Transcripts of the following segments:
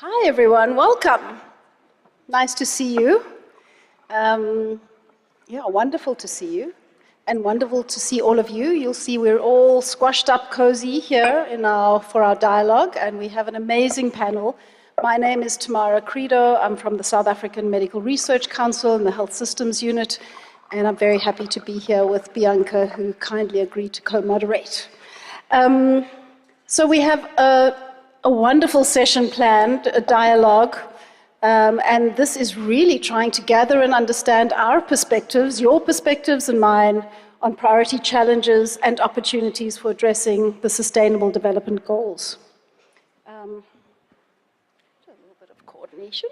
Hi everyone, welcome. Nice to see you. Wonderful to see you. And wonderful to see all of you. You'll see we're all squashed up cozy here for our dialogue, and we have an amazing panel. My name is Tamara Kredo. I'm from the South African Medical Research Council in the Health Systems Unit, and I'm very happy to be here with Bianca, who kindly agreed to co-moderate. So we have a wonderful session planned, a dialogue, and this is really trying to gather and understand our perspectives, your perspectives and mine, on priority challenges and opportunities for addressing the Sustainable Development Goals. A little bit of coordination.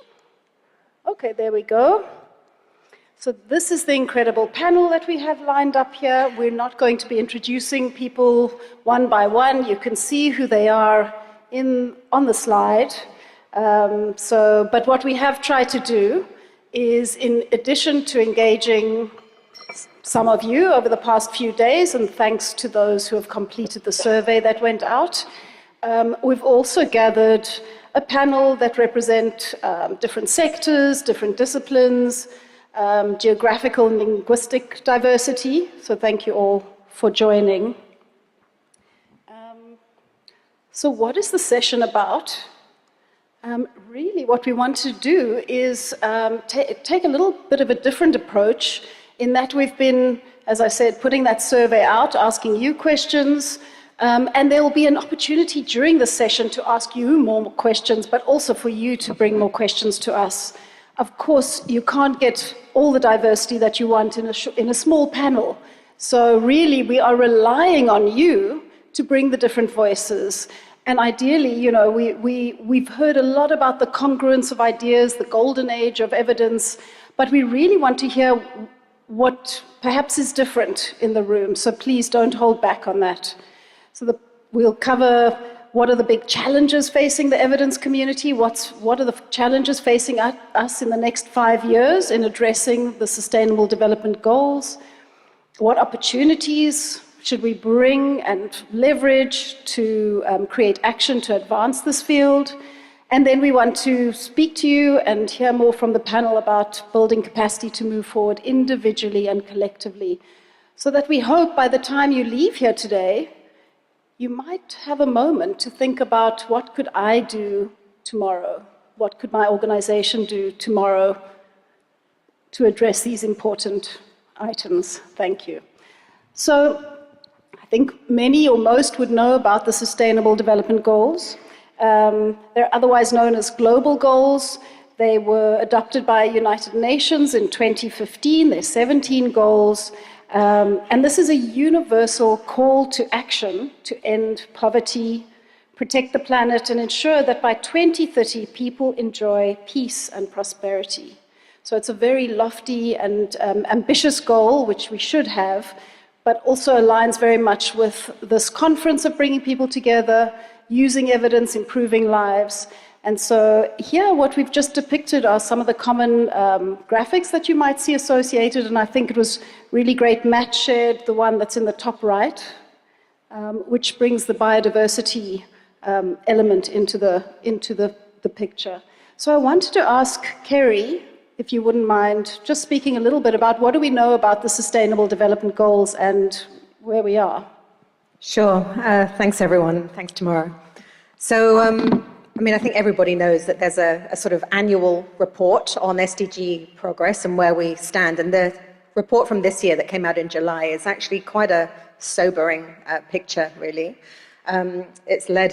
Okay, there we go. So this is the incredible panel that we have lined up here. We're not going to be introducing people one by one. You can see who they are on the slide. But what we have tried to do is, in addition to engaging some of you over the past few days, and thanks to those who have completed the survey that went out, we've also gathered a panel that represent different sectors, different disciplines, geographical and linguistic diversity. So thank you all for joining. So what is the session about? Really what we want to do is take a little bit of a different approach, in that we've been, as I said, putting that survey out, asking you questions, and there will be an opportunity during the session to ask you more questions, but also for you to bring more questions to us. Of course, you can't get all the diversity that you want in a small panel. So really, we are relying on you to bring the different voices. And ideally, we've heard a lot about the congruence of ideas, the golden age of evidence, but we really want to hear what perhaps is different in the room. So please don't hold back on that. So we'll cover what are the big challenges facing the evidence community, what are the challenges facing us in the next 5 years in addressing the Sustainable Development Goals, what opportunities should we bring and leverage to create action to advance this field. And then we want to speak to you and hear more from the panel about building capacity to move forward individually and collectively, so that we hope by the time you leave here today, you might have a moment to think about, what could I do tomorrow? What could my organization do tomorrow to address these important items? Thank you. So I think many or most would know about the Sustainable Development Goals. They're otherwise known as global goals. They were adopted by United Nations in 2015. There's 17 goals. And this is a universal call to action to end poverty, protect the planet, and ensure that by 2030 people enjoy peace and prosperity. So it's a very lofty and ambitious goal, which we should have, but also aligns very much with this conference of bringing people together, using evidence, improving lives. And so here, what we've just depicted are some of the common graphics that you might see associated, and I think it was really great. Matt shared the one that's in the top right, which brings the biodiversity element into the picture. So I wanted to ask Kerry, if you wouldn't mind, just speaking a little bit about what do we know about the Sustainable Development Goals and where we are. Sure. Thanks, everyone. Thanks, Tamara. So, I think everybody knows that there's a sort of annual report on SDG progress and where we stand. And the report from this year that came out in July is actually quite a sobering picture, really. It's led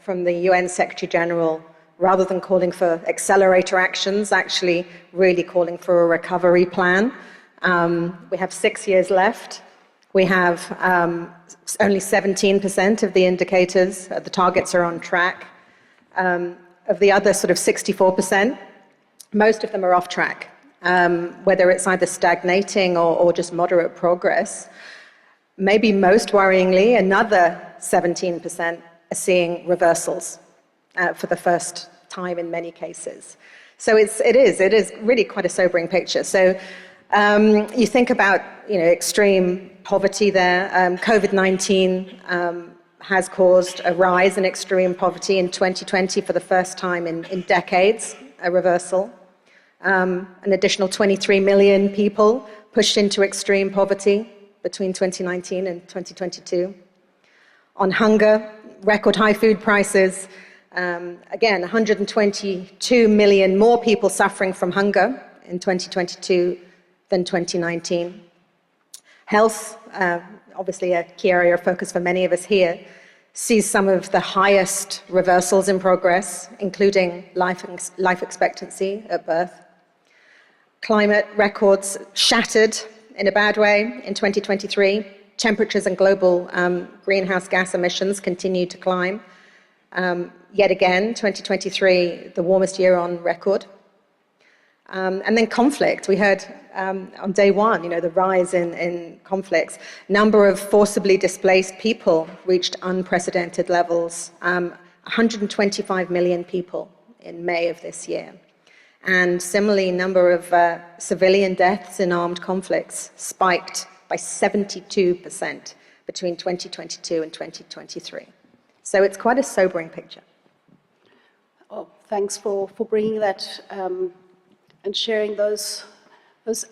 from the UN Secretary General, rather than calling for accelerator actions, actually really calling for a recovery plan. We have 6 years left. We have only 17% of the indicators, the targets are on track. Of the other sort of 64%, most of them are off track, whether it's either stagnating or just moderate progress. Maybe most worryingly, another 17% are seeing reversals for the first time in many cases. So it is really quite a sobering picture. So you think about extreme poverty there. COVID-19 has caused a rise in extreme poverty in 2020 for the first time in decades, a reversal. An additional 23 million people pushed into extreme poverty between 2019 and 2022. On hunger, record high food prices, again, 122 million more people suffering from hunger in 2022 than 2019. Health, obviously a key area of focus for many of us here, sees some of the highest reversals in progress, including life expectancy at birth. Climate records shattered in a bad way in 2023. Temperatures and global greenhouse gas emissions continue to climb. Yet again, 2023, the warmest year on record. And then conflict. We heard on day one, the rise in conflicts. Number of forcibly displaced people reached unprecedented levels. 125 million people in May of this year. And similarly, number of civilian deaths in armed conflicts spiked by 72% between 2022 and 2023. So it's quite a sobering picture. Oh, thanks for bringing that and sharing those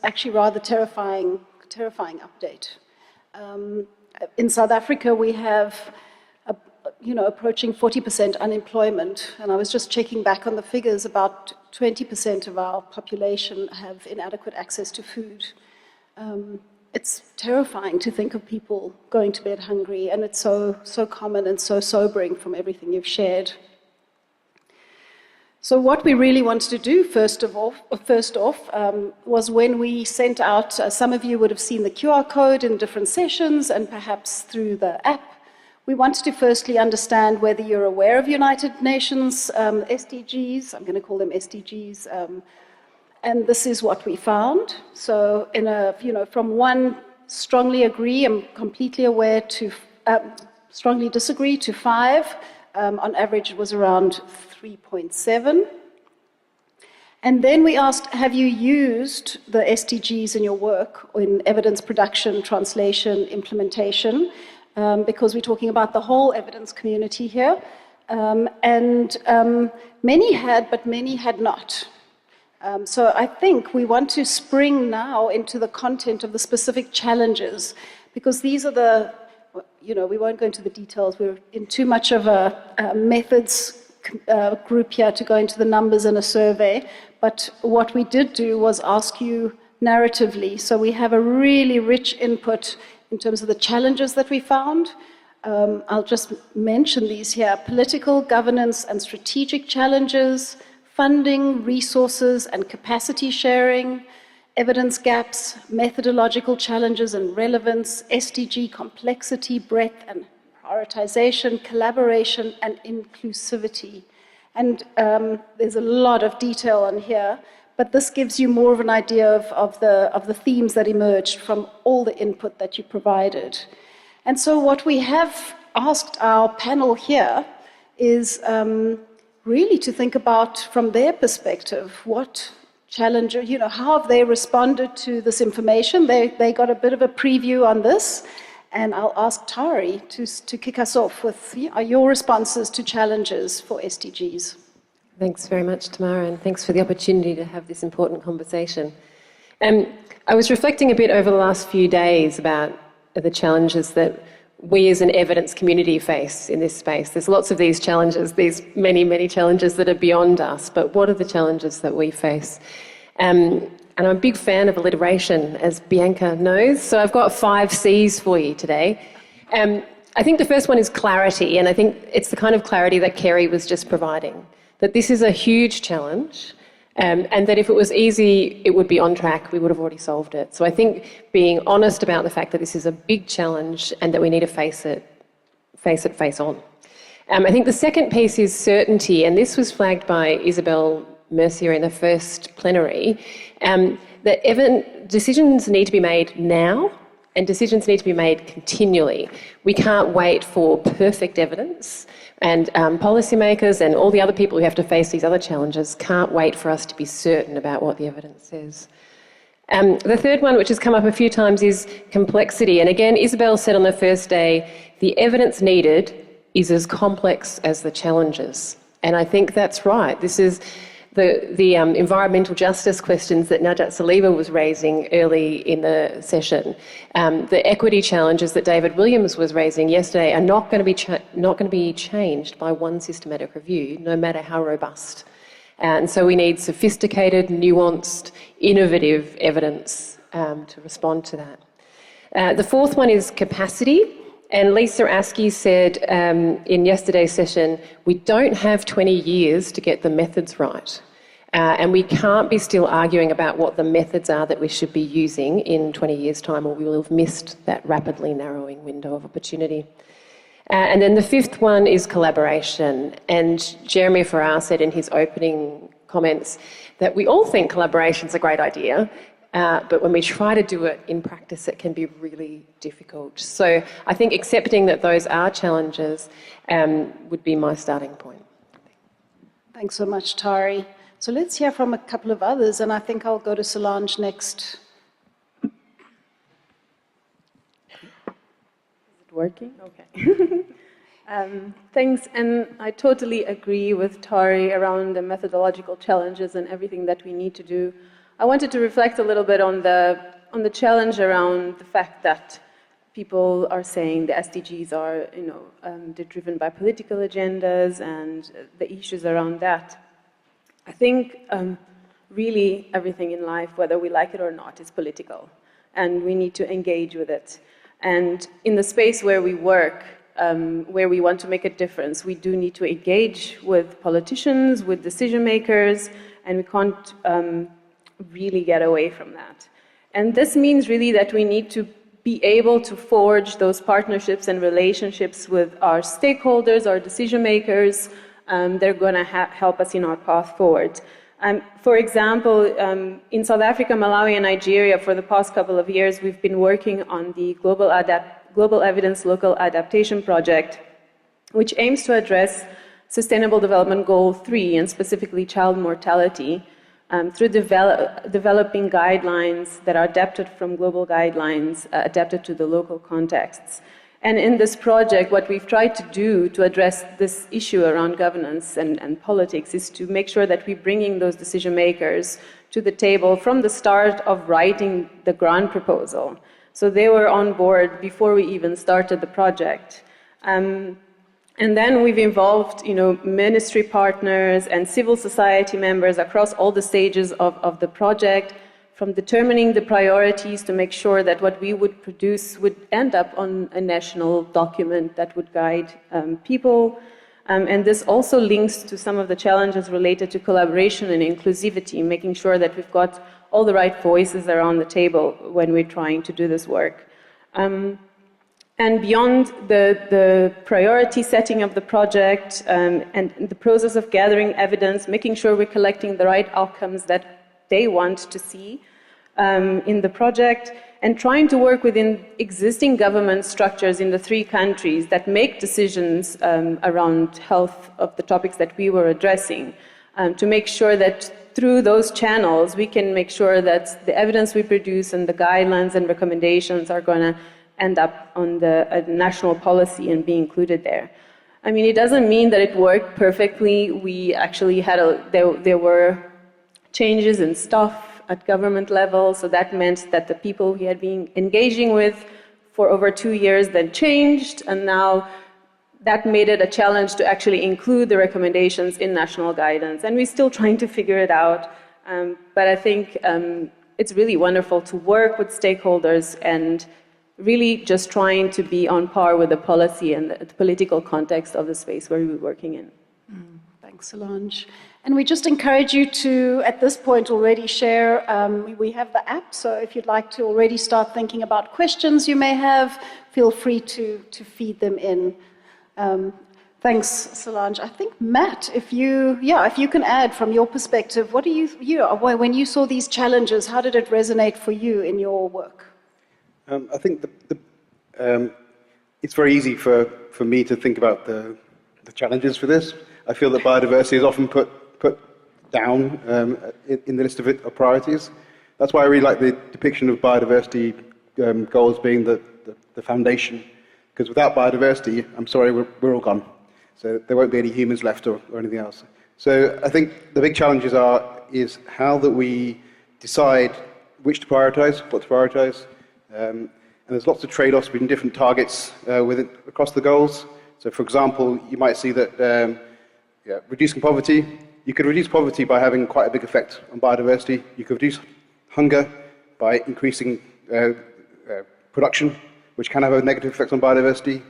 actually rather terrifying update. In South Africa, we have approaching 40% unemployment, and I was just checking back on the figures. About 20% of our population have inadequate access to food. It's terrifying to think of people going to bed hungry, and it's so common and so sobering from everything you've shared. So what we really wanted to do first off, was when we sent out, some of you would have seen the QR code in different sessions and perhaps through the app. We wanted to firstly understand whether you're aware of United Nations SDGs. I'm going to call them SDGs. And this is what we found. So from one strongly agree and completely aware to strongly disagree to 5, on average it was around 3.7. And then we asked, have you used the SDGs in your work, in evidence production, translation, implementation? Because we're talking about the whole evidence community here. Many had, but many had not. So I think we want to spring now into the content of the specific challenges, because these are we won't go into the details. We're in too much of a methods group here to go into the numbers in a survey. But what we did do was ask you narratively. So we have a really rich input in terms of the challenges that we found. I'll just mention these here: political, governance, and strategic challenges, funding, resources, and capacity sharing, evidence gaps, methodological challenges and relevance, SDG complexity, breadth and prioritization, collaboration, and inclusivity. And there's a lot of detail on here, but this gives you more of an idea of the themes that emerged from all the input that you provided. And so what we have asked our panel here is really to think about, from their perspective, what challenge, how have they responded to this information? They got a bit of a preview on this, and I'll ask Tari to kick us off with your responses to challenges for SDGs. Thanks very much, Tamara, and thanks for the opportunity to have this important conversation. I was reflecting a bit over the last few days about the challenges that we as an evidence community face in this space. There's lots of these challenges, these many, many challenges that are beyond us, but what are the challenges that we face? And I'm a big fan of alliteration, as Bianca knows, so I've got 5 C's for you today. I think the first one is clarity, and I think it's the kind of clarity that Kerry was just providing, that this is a huge challenge, and that if it was easy, it would be on track, we would have already solved it. So I think being honest about the fact that this is a big challenge and that we need to face on. I think the second piece is certainty, and this was flagged by Isabel Mercier in the first plenary, that decisions need to be made now, and decisions need to be made continually. We can't wait for perfect evidence, and policymakers and all the other people who have to face these other challenges can't wait for us to be certain about what the evidence says. The third one, which has come up a few times, is complexity. And again, Isabel said on the first day, the evidence needed is as complex as the challenges. And I think that's right. This is the environmental justice questions that Najat Saliba was raising early in the session. The equity challenges that David Williams was raising yesterday are not going to be changed by one systematic review, no matter how robust. And so we need sophisticated, nuanced, innovative evidence to respond to that. The fourth one is capacity. And Lisa Askey said in yesterday's session, we don't have 20 years to get the methods right. And we can't be still arguing about what the methods are that we should be using in 20 years' time, or we will have missed that rapidly narrowing window of opportunity. And then the fifth one is collaboration. And Jeremy Farrar said in his opening comments that we all think collaboration is a great idea, but when we try to do it in practice, it can be really difficult. So I think accepting that those are challenges would be my starting point. Thanks so much, Tari. So let's hear from a couple of others, and I think I'll go to Solange next. Is it working? Okay. Thanks, and I totally agree with Tari around the methodological challenges and everything that we need to do. I wanted to reflect a little bit on the challenge around the fact that people are saying the SDGs are, they're driven by political agendas and the issues around that. I think really everything in life, whether we like it or not, is political, and we need to engage with it. And in the space where we work, where we want to make a difference, we do need to engage with politicians, with decision makers, and we can't really get away from that. And this means really that we need to be able to forge those partnerships and relationships with our stakeholders, our decision makers. They're going to help us in our path forward. For example, in South Africa, Malawi, and Nigeria, for the past couple of years, we've been working on the Global Evidence Local Adaptation Project, which aims to address Sustainable Development Goal 3, and specifically child mortality, through developing guidelines that are adapted from global guidelines, adapted to the local contexts. And in this project, what we've tried to do to address this issue around governance and politics is to make sure that we're bringing those decision makers to the table from the start of writing the grant proposal. So they were on board before we even started the project. And then we've involved, ministry partners and civil society members across all the stages of the project, from determining the priorities to make sure that what we would produce would end up on a national document that would guide people. And this also links to some of the challenges related to collaboration and inclusivity, making sure that we've got all the right voices around the table when we're trying to do this work. And beyond the priority setting of the project and the process of gathering evidence, making sure we're collecting the right outcomes that they want to see in the project, and trying to work within existing government structures in the 3 countries that make decisions around health of the topics that we were addressing, to make sure that through those channels we can make sure that the evidence we produce and the guidelines and recommendations are going to end up on the national policy and be included there. I mean, it doesn't mean that it worked perfectly. We actually had there were changes in staff at government level, so that meant that the people we had been engaging with for over 2 years then changed, and now that made it a challenge to actually include the recommendations in national guidance. And we're still trying to figure it out, but I think it's really wonderful to work with stakeholders and really just trying to be on par with the policy and the political context of the space where we're working in. Thanks, Solange. And we just encourage you to, at this point, already share. We have the app, so if you'd like to already start thinking about questions you may have, feel free to feed them in. Thanks, Solange. I think, Matt, if you can add from your perspective, what do when you saw these challenges, how did it resonate for you in your work? I think it's very easy for me to think about the challenges for this. I feel that biodiversity is often put down in the list of priorities. That's why I really like the depiction of biodiversity goals being the foundation, because without biodiversity, I'm sorry, we're all gone. So there won't be any humans left or anything else. So I think the big challenges is how that we decide which to prioritize, what to prioritize. And there's lots of trade-offs between different targets across the goals. So for example, you might see that reducing poverty, you could reduce poverty by having quite a big effect on biodiversity. You could reduce hunger by increasing production, which can have a negative effect on biodiversity.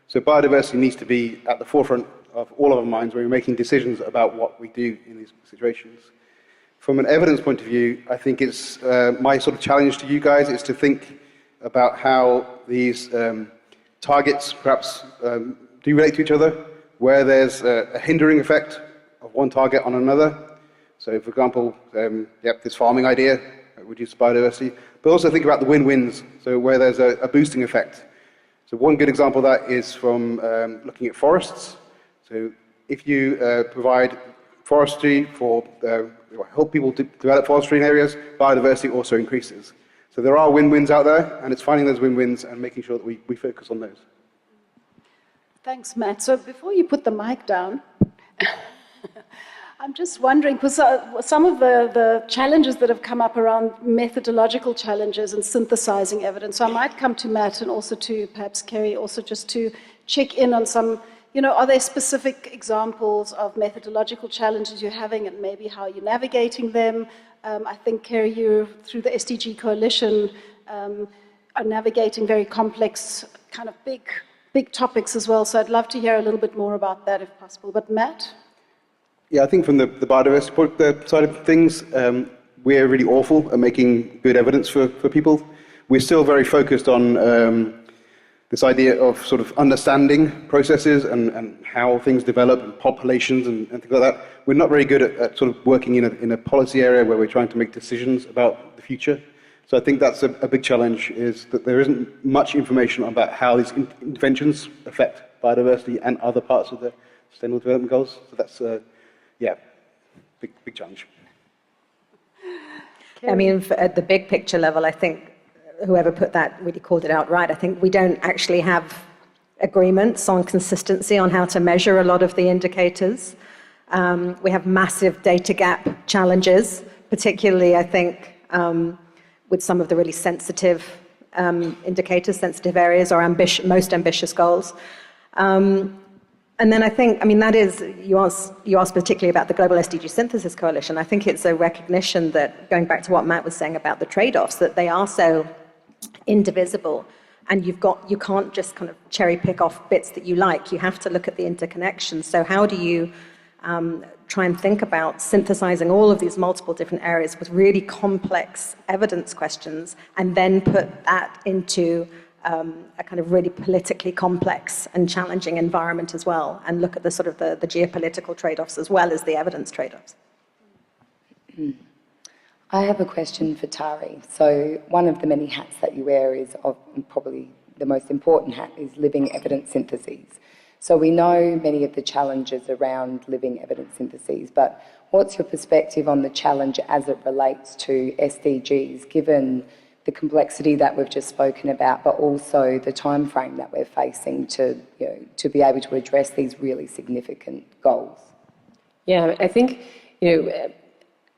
So biodiversity needs to be at the forefront of all of our minds when we're making decisions about what we do in these situations. From an evidence point of view, I think it's my sort of challenge to you guys is to think about how these targets perhaps do relate to each other, where there's a hindering effect of one target on another. So for example, this farming idea, reduce biodiversity, but also think about the win-wins, so where there's a boosting effect. So one good example of that is from looking at forests. So if you provide forestry for, help people to develop forestry in areas, biodiversity also increases. So there are win-wins out there, and it's finding those win-wins and making sure that we focus on those. Thanks, Matt. So before you put the mic down, I'm just wondering, because some of the challenges that have come up around methodological challenges and synthesizing evidence, so I might come to Matt and also to perhaps Kerry, also just to check in on some, are there specific examples of methodological challenges you're having and maybe how you're navigating them? I think, Kerry, you, through the SDG Coalition, are navigating very complex, kind of big topics as well, so I'd love to hear a little bit more about that if possible. But Matt? Yeah, I think from the biodiversity side of things, we're really awful at making good evidence for people. We're still very focused on this idea of sort of understanding processes and how things develop and populations and things like that. We're not very good at sort of working in a policy area where we're trying to make decisions about the future. So I think that's a big challenge, is that there isn't much information about how these interventions affect biodiversity and other parts of the Sustainable Development Goals. So that's big challenge. I mean, at the big picture level, I think whoever put that really called it out right. I think we don't actually have agreements on consistency on how to measure a lot of the indicators. We have massive data gap challenges, particularly, I think, with some of the really sensitive indicators, sensitive areas, or most ambitious goals. And then I think, that is, you asked particularly about the Global SDG Synthesis Coalition. I think it's a recognition that, going back to what Matt was saying about the trade-offs, that they are so indivisible, and you can't just kind of cherry pick off bits that you like. You have to look at the interconnections. So how do you try and think about synthesizing all of these multiple different areas with really complex evidence questions, and then put that into a kind of really politically complex and challenging environment as well, and look at the sort of the geopolitical trade-offs as well as the evidence trade-offs. I have a question for Tari. So one of the many hats that you wear is, probably the most important hat, is living evidence syntheses. So we know many of the challenges around living evidence syntheses, but what's your perspective on the challenge as it relates to SDGs, given the complexity that we've just spoken about, but also the time frame that we're facing to be able to address these really significant goals? Yeah, I think,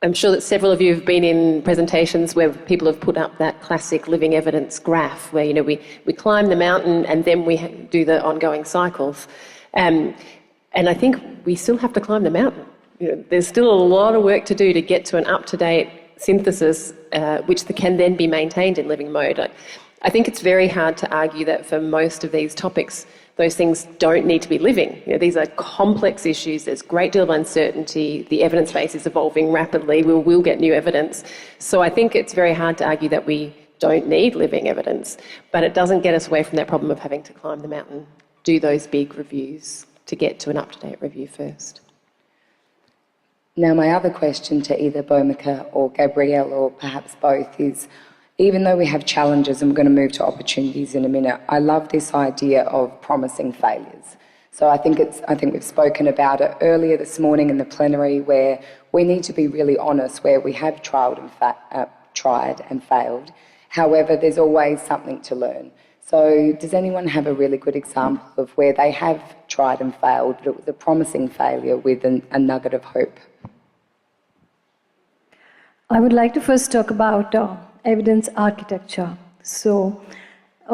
I'm sure that several of you have been in presentations where people have put up that classic living evidence graph where, we climb the mountain and then we do the ongoing cycles. And I think we still have to climb the mountain. There's still a lot of work to do to get to an up-to-date synthesis, which can then be maintained in living mode. I think it's very hard to argue that for most of these topics, those things don't need to be living. These are complex issues. There's a great deal of uncertainty. The evidence base is evolving rapidly. We'll get new evidence. So I think it's very hard to argue that we don't need living evidence, but it doesn't get us away from that problem of having to climb the mountain, do those big reviews to get to an up-to-date review first. Now, my other question to either Bhumika or Gabrielle, or perhaps both, is, even though we have challenges, and we're going to move to opportunities in a minute, I love this idea of promising failures. So I think we've spoken about it earlier this morning in the plenary, where we need to be really honest, where we have tried tried and failed. However, there's always something to learn. So does anyone have a really good example of where they have tried and failed, but it was a promising failure with a nugget of hope? I would like to first talk about evidence architecture. So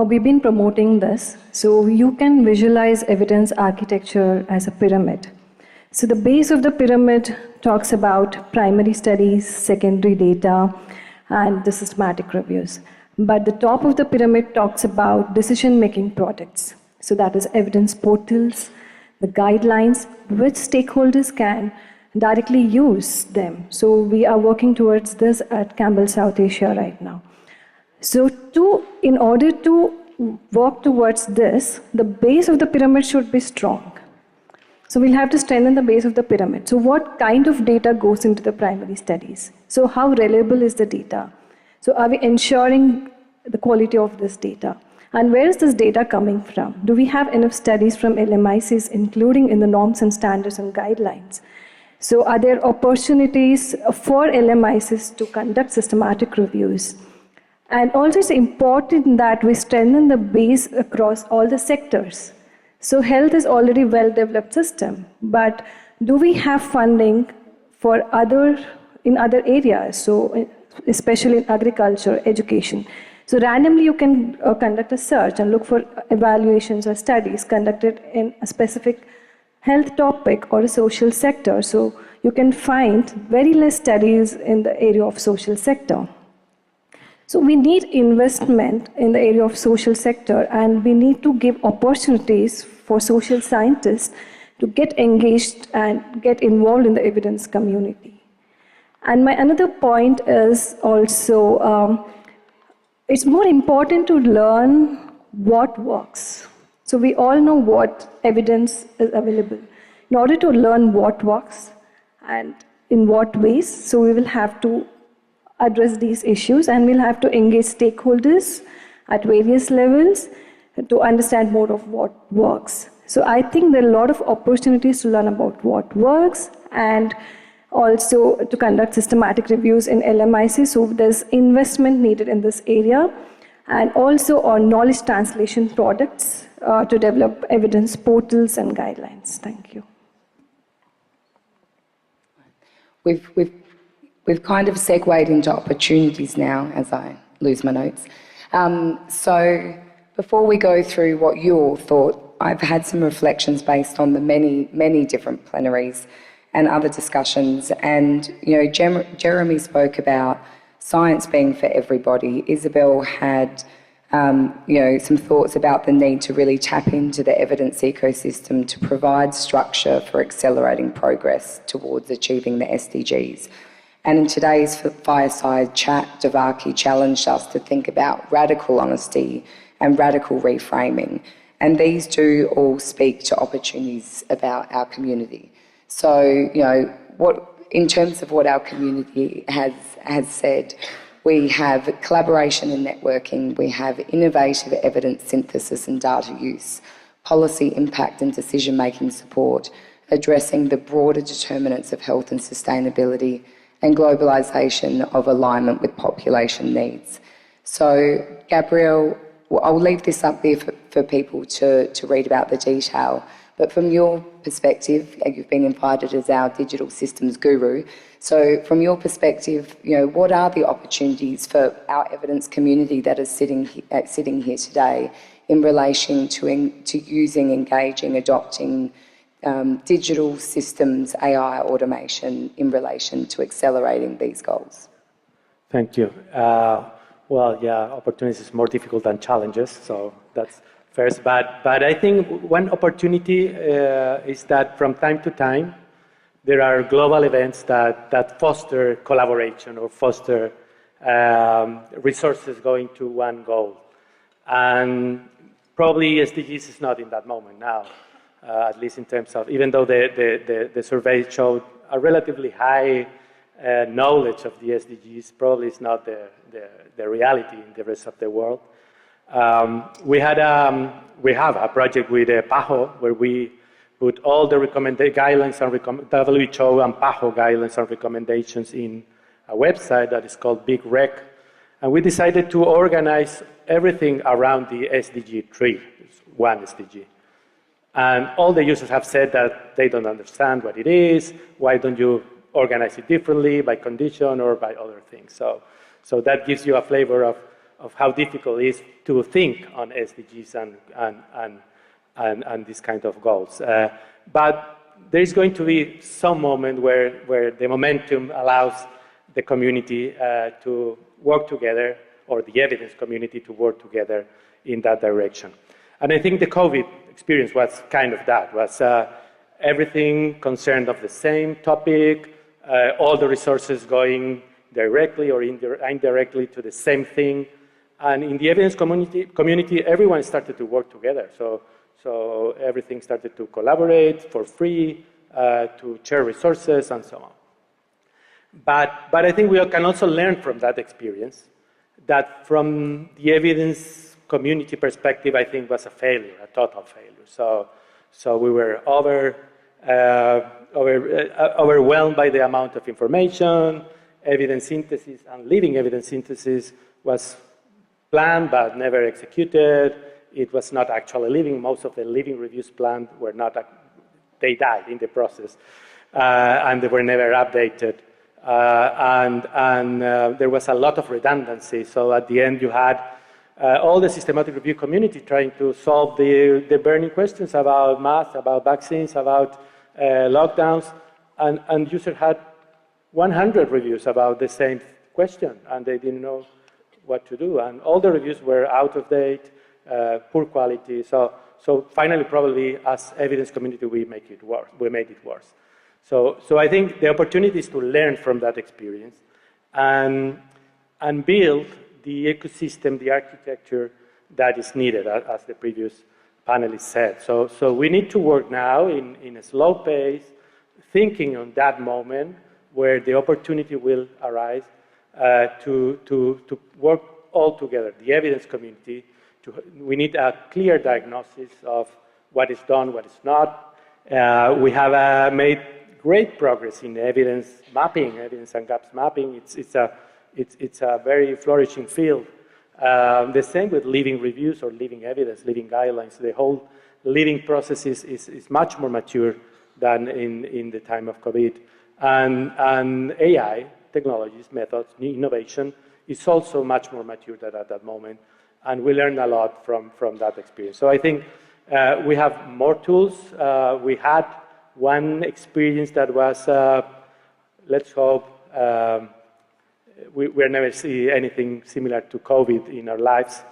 we've been promoting this. So you can visualize evidence architecture as a pyramid. So the base of the pyramid talks about primary studies, secondary data, and the systematic reviews. But the top of the pyramid talks about decision-making products. So that is evidence portals, the guidelines, which stakeholders can directly use them. So we are working towards this at Campbell South Asia right now. So in order to work towards this, the base of the pyramid should be strong. So we'll have to strengthen the base of the pyramid. So what kind of data goes into the primary studies? So how reliable is the data? So are we ensuring the quality of this data? And where is this data coming from? Do we have enough studies from LMICs, including in the norms and standards and guidelines? So are there opportunities for LMICs to conduct systematic reviews? And also it's important that we strengthen the base across all the sectors. So health is already a well-developed system, but do we have funding for in other areas? So especially in agriculture, education. So randomly you can conduct a search and look for evaluations or studies conducted in a specific health topic or a social sector. So you can find very less studies in the area of social sector. So we need investment in the area of social sector, and we need to give opportunities for social scientists to get engaged and get involved in the evidence community. And my another point is also, it's more important to learn what works. So we all know what evidence is available. In order to learn what works and in what ways, so we will have to address these issues, and we'll have to engage stakeholders at various levels to understand more of what works. So I think there are a lot of opportunities to learn about what works, and also to conduct systematic reviews in LMIC. So there's investment needed in this area, and also on knowledge translation products to develop evidence portals and guidelines. Thank you. We've kind of segued into opportunities now, as I lose my notes. So before we go through what you all thought, I've had some reflections based on the many different plenaries and other discussions. And, you know, Jeremy spoke about science being for everybody. Isabel had, you know, some thoughts about the need to really tap into the evidence ecosystem to provide structure for accelerating progress towards achieving the SDGs. And in today's fireside chat, Devaki challenged us to think about radical honesty and radical reframing. And these do all speak to opportunities about our community. So, you know, in terms of what our community has said, we have collaboration and networking, we have innovative evidence synthesis and data use, policy impact and decision-making support, addressing the broader determinants of health and sustainability, and globalisation of alignment with population needs. So, Gabrielle, I'll leave this up there for people to read about the detail, but from your perspective, you've been invited as our digital systems guru, so from your perspective, you know, what are the opportunities for our evidence community that is sitting here today in relation to using, engaging, adopting digital systems, AI, automation in relation to accelerating these goals? Thank you. Well, yeah, opportunities is more difficult than challenges, so that's first. But I think one opportunity is that from time to time, there are global events that foster collaboration or foster resources going to one goal. And probably SDGs is not in that moment now, at least in terms of, even though the survey showed a relatively high knowledge of the SDGs, probably is not the reality in the rest of the world. We have a project with PAHO where we put all the guidelines and WHO and PAHO guidelines and recommendations in a website that is called Big Rec, And we decided to organize everything around the SDG 3, one SDG. And all the users have said that they don't understand what it is. Why don't you organize it differently by condition or by other things? So that gives you a flavor of how difficult it is to think on SDGs and these kind of goals. But there is going to be some moment where the momentum allows the community to work together, or the evidence community to work together in that direction. And I think the COVID experience was kind of that, was everything concerned of the same topic, all the resources going directly or indirectly to the same thing. And in the evidence community, everyone started to work together. So everything started to collaborate for free, to share resources and so on. But I think we can also learn from that experience that from the evidence community perspective, I think was a failure, a total failure. So we were overwhelmed by the amount of information. Evidence synthesis and living evidence synthesis was planned but never executed. It was not actually living. Most of the living reviews planned were not, they died in the process, and they were never updated. And there was a lot of redundancy. So at the end, you had all the systematic review community trying to solve the burning questions about masks, about vaccines, about lockdowns, and users had 100 reviews about the same question, and they didn't know what to do. And all the reviews were out of date, poor quality. So finally, probably as evidence community, we made it worse. So I think the opportunity is to learn from that experience and build the ecosystem, the architecture that is needed, as the previous panelists said. So we need to work now in a slow pace, thinking on that moment where the opportunity will arise to work all together, the evidence community. We need a clear diagnosis of what is done, what is not. We have made great progress in evidence mapping, evidence and gaps mapping. It's a very flourishing field. The same with living reviews or living evidence, living guidelines. The whole living process is much more mature than in the time of COVID. And AI, technologies, methods, new innovation is also much more mature than at that moment. And we learned a lot from that experience. So I think we have more tools. We had one experience that was, let's hope, we'll never see anything similar to COVID in our lives.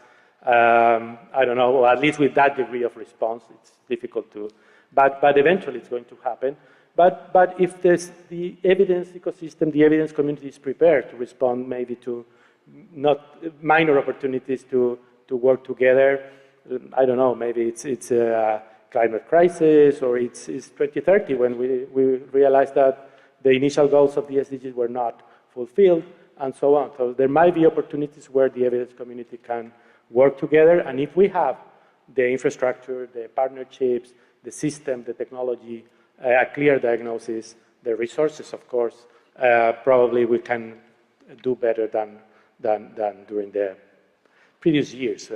I don't know, or at least with that degree of response, it's difficult to, but eventually it's going to happen. But if there's the evidence ecosystem, the evidence community is prepared to respond maybe to not minor opportunities to work together. I don't know, maybe it's a climate crisis, or it's 2030 when we realize that the initial goals of the SDGs were not fulfilled, and so on. So there might be opportunities where the evidence community can work together, and if we have the infrastructure, the partnerships, the system, the technology, a clear diagnosis, the resources, of course, probably we can do better than during the previous years,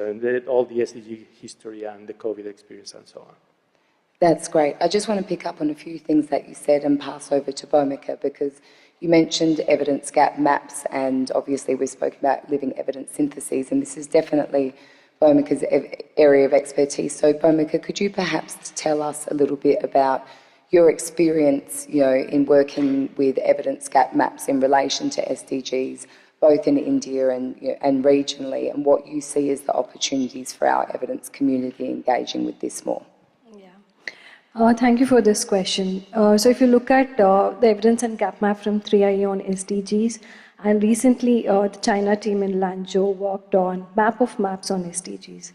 all the SDG history and the COVID experience and so on. That's great. I just want to pick up on a few things that you said and pass over to Bhumika, because you mentioned evidence gap maps, and obviously we spoke about living evidence syntheses, and this is definitely Bhumika's area of expertise. So Bhumika, could you perhaps tell us a little bit about your experience, in working with evidence gap maps in relation to SDGs, both in India and regionally, and what you see as the opportunities for our evidence community engaging with this more? Thank you for this question. So if you look at the evidence and gap map from 3IE on SDGs, and recently the China team in Lanzhou worked on map of maps on SDGs.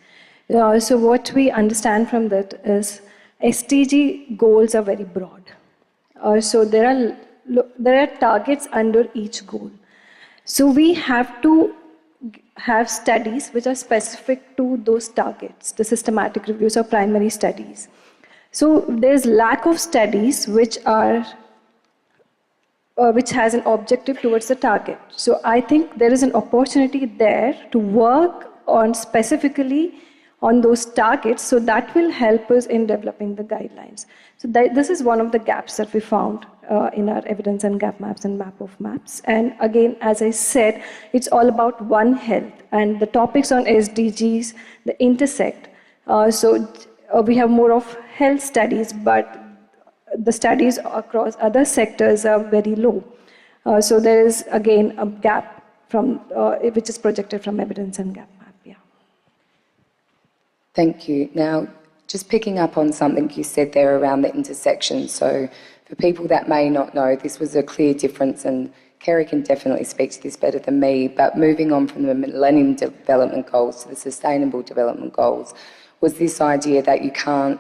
So what we understand from that is SDG goals are very broad. So there are targets under each goal. So we have to have studies which are specific to those targets, the systematic reviews or primary studies. So there's lack of studies which are which has an objective towards the target. So I think there is an opportunity there to work on specifically on those targets, so that will help us in developing the guidelines. So this is one of the gaps that we found in our evidence and gap maps and map of maps. And again, as I said, it's all about One Health, and the topics on SDGs, the intersect. We have more of health studies, but the studies across other sectors are very low. So there is, again, a gap from which is projected from evidence and gap map. Yeah. Thank you. Now, just picking up on something you said there around the intersection. So for people that may not know, this was a clear difference, and Kerry can definitely speak to this better than me, but moving on from the Millennium Development Goals to the Sustainable Development Goals was this idea that you can't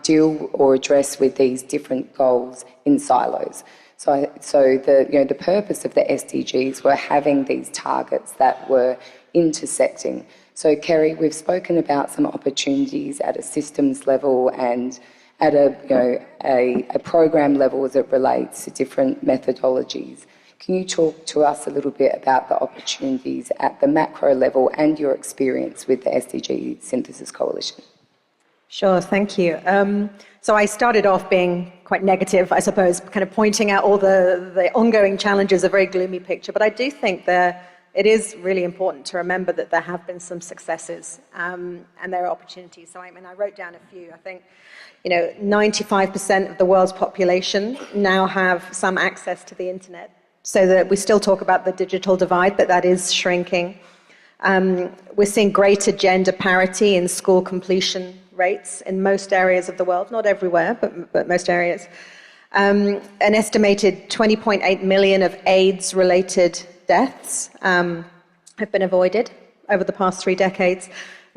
deal or address with these different goals in silos. So the purpose of the SDGs were having these targets that were intersecting. So Kerry, we've spoken about some opportunities at a systems level and at a program level as it relates to different methodologies. Can you talk to us a little bit about the opportunities at the macro level and your experience with the SDG Synthesis Coalition? Sure, thank you. So I started off being quite negative, I suppose, kind of pointing out all the ongoing challenges, a very gloomy picture. But I do think it is really important to remember that there have been some successes and there are opportunities. So I wrote down a few. I think 95% of the world's population now have some access to the internet. So that we still talk about the digital divide, but that is shrinking. We're seeing greater gender parity in school completion rates in most areas of the world, not everywhere, but most areas. An estimated 20.8 million of AIDS-related deaths have been avoided over the past 3 decades.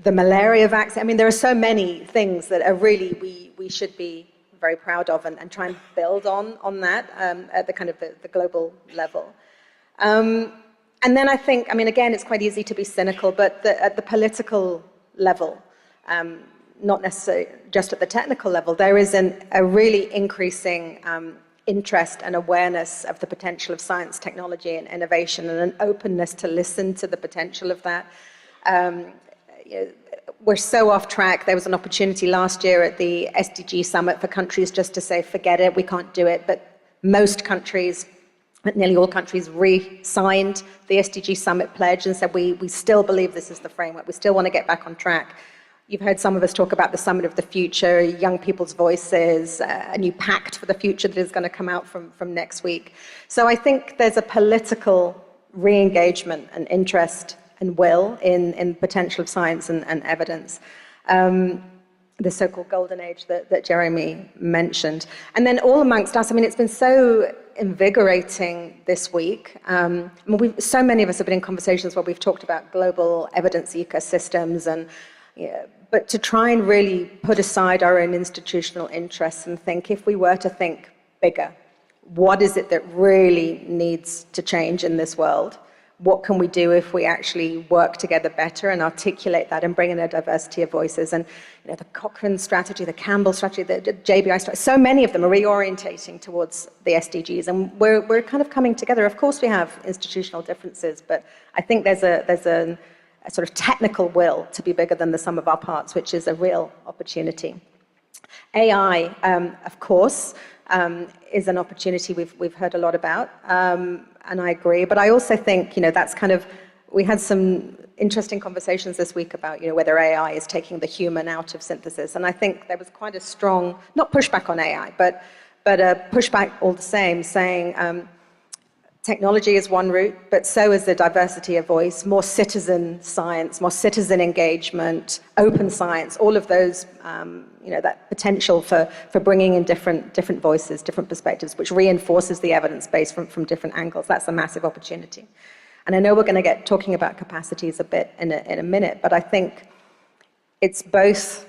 The malaria vaccine, there are so many things that are really we should be very proud of and try and build on that at the kind of the global level. And then I think, again, it's quite easy to be cynical, but at the political level, not necessarily just at the technical level, there is a really increasing interest and awareness of the potential of science, technology, and innovation, and an openness to listen to the potential of that. We're so off track. There was an opportunity last year at the SDG Summit for countries just to say, forget it, we can't do it. But most countries, nearly all countries, re-signed the SDG Summit pledge and said, we still believe this is the framework. We still want to get back on track. You've heard some of us talk about the Summit of the Future, young people's voices, a new pact for the future that is going to come out from next week. So I think there's a political re-engagement and interest and will in potential of science and evidence. The so-called golden age that Jeremy mentioned. And then all amongst us, it's been so invigorating this week. So many of us have been in conversations where we've talked about global evidence ecosystems but to try and really put aside our own institutional interests and think, if we were to think bigger, what is it that really needs to change in this world? What can we do if we actually work together better and articulate that and bring in a diversity of voices? And the Cochrane strategy, the Campbell strategy, the JBI strategy, so many of them are reorientating towards the SDGs, and we're kind of coming together. Of course, we have institutional differences, but I think there's a sort of technical will to be bigger than the sum of our parts, which is a real opportunity. AI, of course, is an opportunity we've heard a lot about, and I agree. But I also think, that's kind of, we had some interesting conversations this week about, whether AI is taking the human out of synthesis. And I think there was quite a strong, not pushback on AI, but a pushback all the same, saying technology is one route, but so is the diversity of voice, more citizen science, more citizen engagement, open science, all of those, that potential for bringing in different voices, different perspectives, which reinforces the evidence base from different angles. That's a massive opportunity. And I know we're going to get talking about capacities a bit in a minute, but I think it's both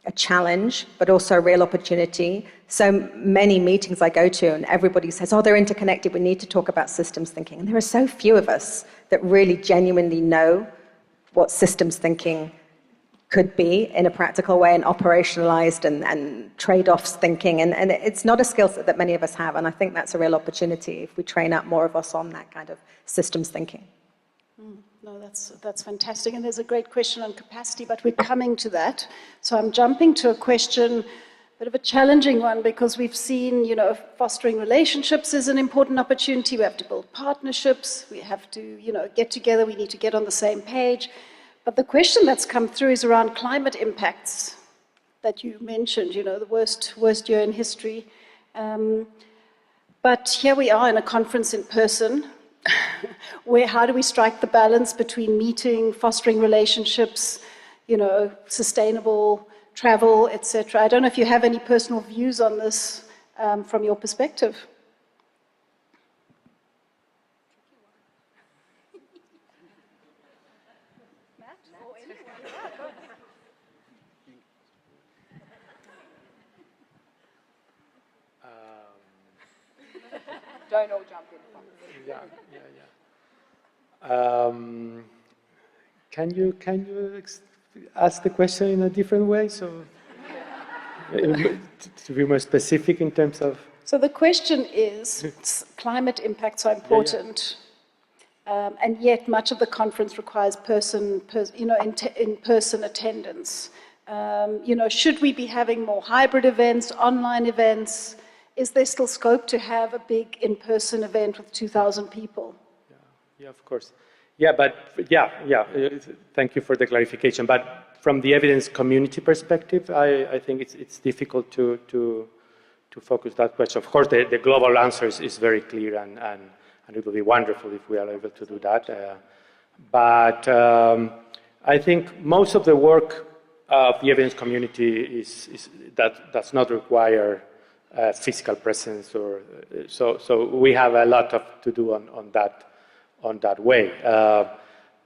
a challenge, but also a real opportunity. So many meetings I go to and everybody says, they're interconnected, we need to talk about systems thinking. And there are so few of us that really genuinely know what systems thinking could be in a practical way and operationalized and trade-offs thinking. And it's not a skill set that many of us have. And I think that's a real opportunity if we train up more of us on that kind of systems thinking. No, that's fantastic. And there's a great question on capacity, but we're coming to that. So I'm jumping to a question, a bit of a challenging one, because we've seen, fostering relationships is an important opportunity. We have to build partnerships. We have to, get together. We need to get on the same page. But the question that's come through is around climate impacts that you mentioned, the worst year in history. But here we are in a conference in person, where how do we strike the balance between meeting, fostering relationships, sustainable travel, etc. I don't know if you have any personal views on this from your perspective. Don't all jump in. Can you ask the question in a different way? So, to be more specific in terms of. So the question is, climate impacts are important, and yet much of the conference requires in-person attendance. Should we be having more hybrid events, online events? Is there still scope to have a big in-person event with 2,000 people? Yeah, of course. Thank you for the clarification. But from the evidence community perspective, I think it's difficult to focus that question. Of course, the global answer is very clear, and it would be wonderful if we are able to do that. But I think most of the work of the evidence community does not require physical presence, so we have a lot to do on that way.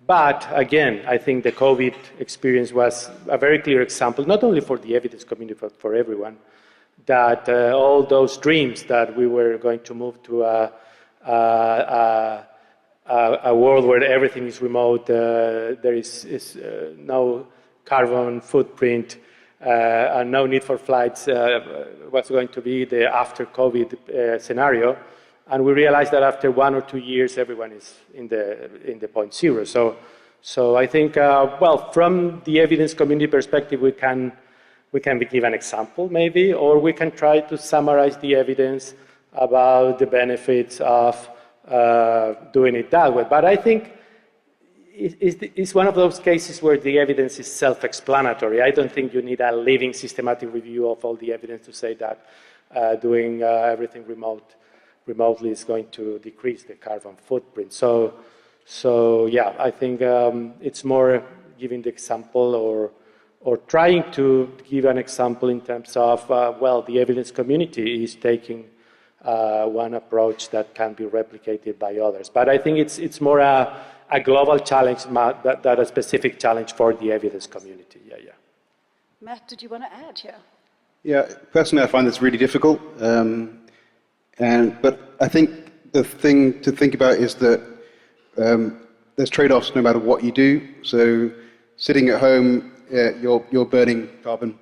But again, I think the COVID experience was a very clear example, not only for the evidence community but for everyone, that all those dreams that we were going to move to a world where everything is remote, there is no carbon footprint, and no need for flights, was going to be the after-COVID scenario. And we realized that after 1 or 2 years, everyone is in the point zero. So I think, from the evidence community perspective, we can give an example, maybe, or we can try to summarize the evidence about the benefits of doing it that way. But I think it's one of those cases where the evidence is self-explanatory. I don't think you need a living systematic review of all the evidence to say that doing everything remotely is going to decrease the carbon footprint. So I think it's more giving the example or trying to give an example in terms of, the evidence community is taking one approach that can be replicated by others. But I think it's more a global challenge than a specific challenge for the evidence community. Matt, did you want to add here? Yeah, personally I find this really difficult. But I think the thing to think about is that there's trade-offs no matter what you do. So sitting at home, you're burning carbon.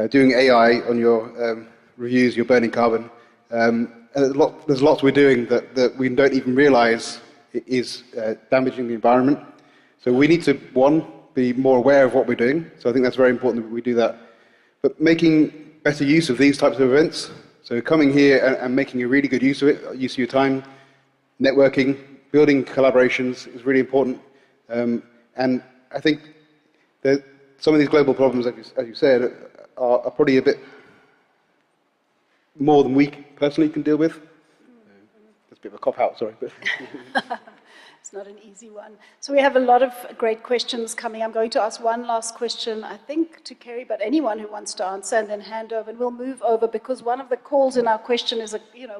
Doing AI on your reviews, you're burning carbon. And there's lots we're doing that we don't even realize is damaging the environment. So we need to, be more aware of what we're doing. So I think that's very important that we do that. But making better use of these types of events. So coming here and making a really good use of it, use of your time, networking, building collaborations is really important. And I think that some of these global problems, as you said, are probably a bit more than we personally can deal with. That's a bit of a cop-out, sorry. But It's not an easy one. So we have a lot of great questions coming. I'm going to ask one last question, I think, to Kerry, but anyone who wants to answer, and then hand over. And we'll move over, because one of the calls in our question is,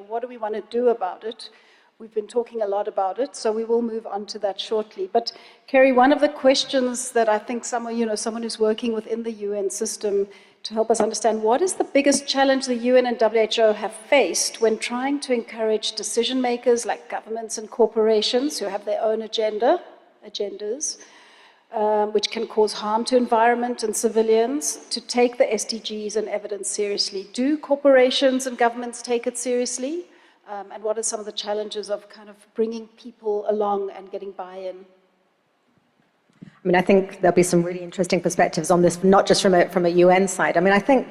what do we want to do about it? We've been talking a lot about it, so we will move on to that shortly. But Kerry, one of the questions that I think someone who's working within the UN system to help us understand, what is the biggest challenge the UN and WHO have faced when trying to encourage decision makers like governments and corporations who have their own agendas, which can cause harm to environment and civilians, to take the SDGs and evidence seriously. Do corporations and governments take it seriously? And what are some of the challenges of kind of bringing people along and getting buy-in? I mean, I think there'll be some really interesting perspectives on this, not just from a UN side. I mean, I think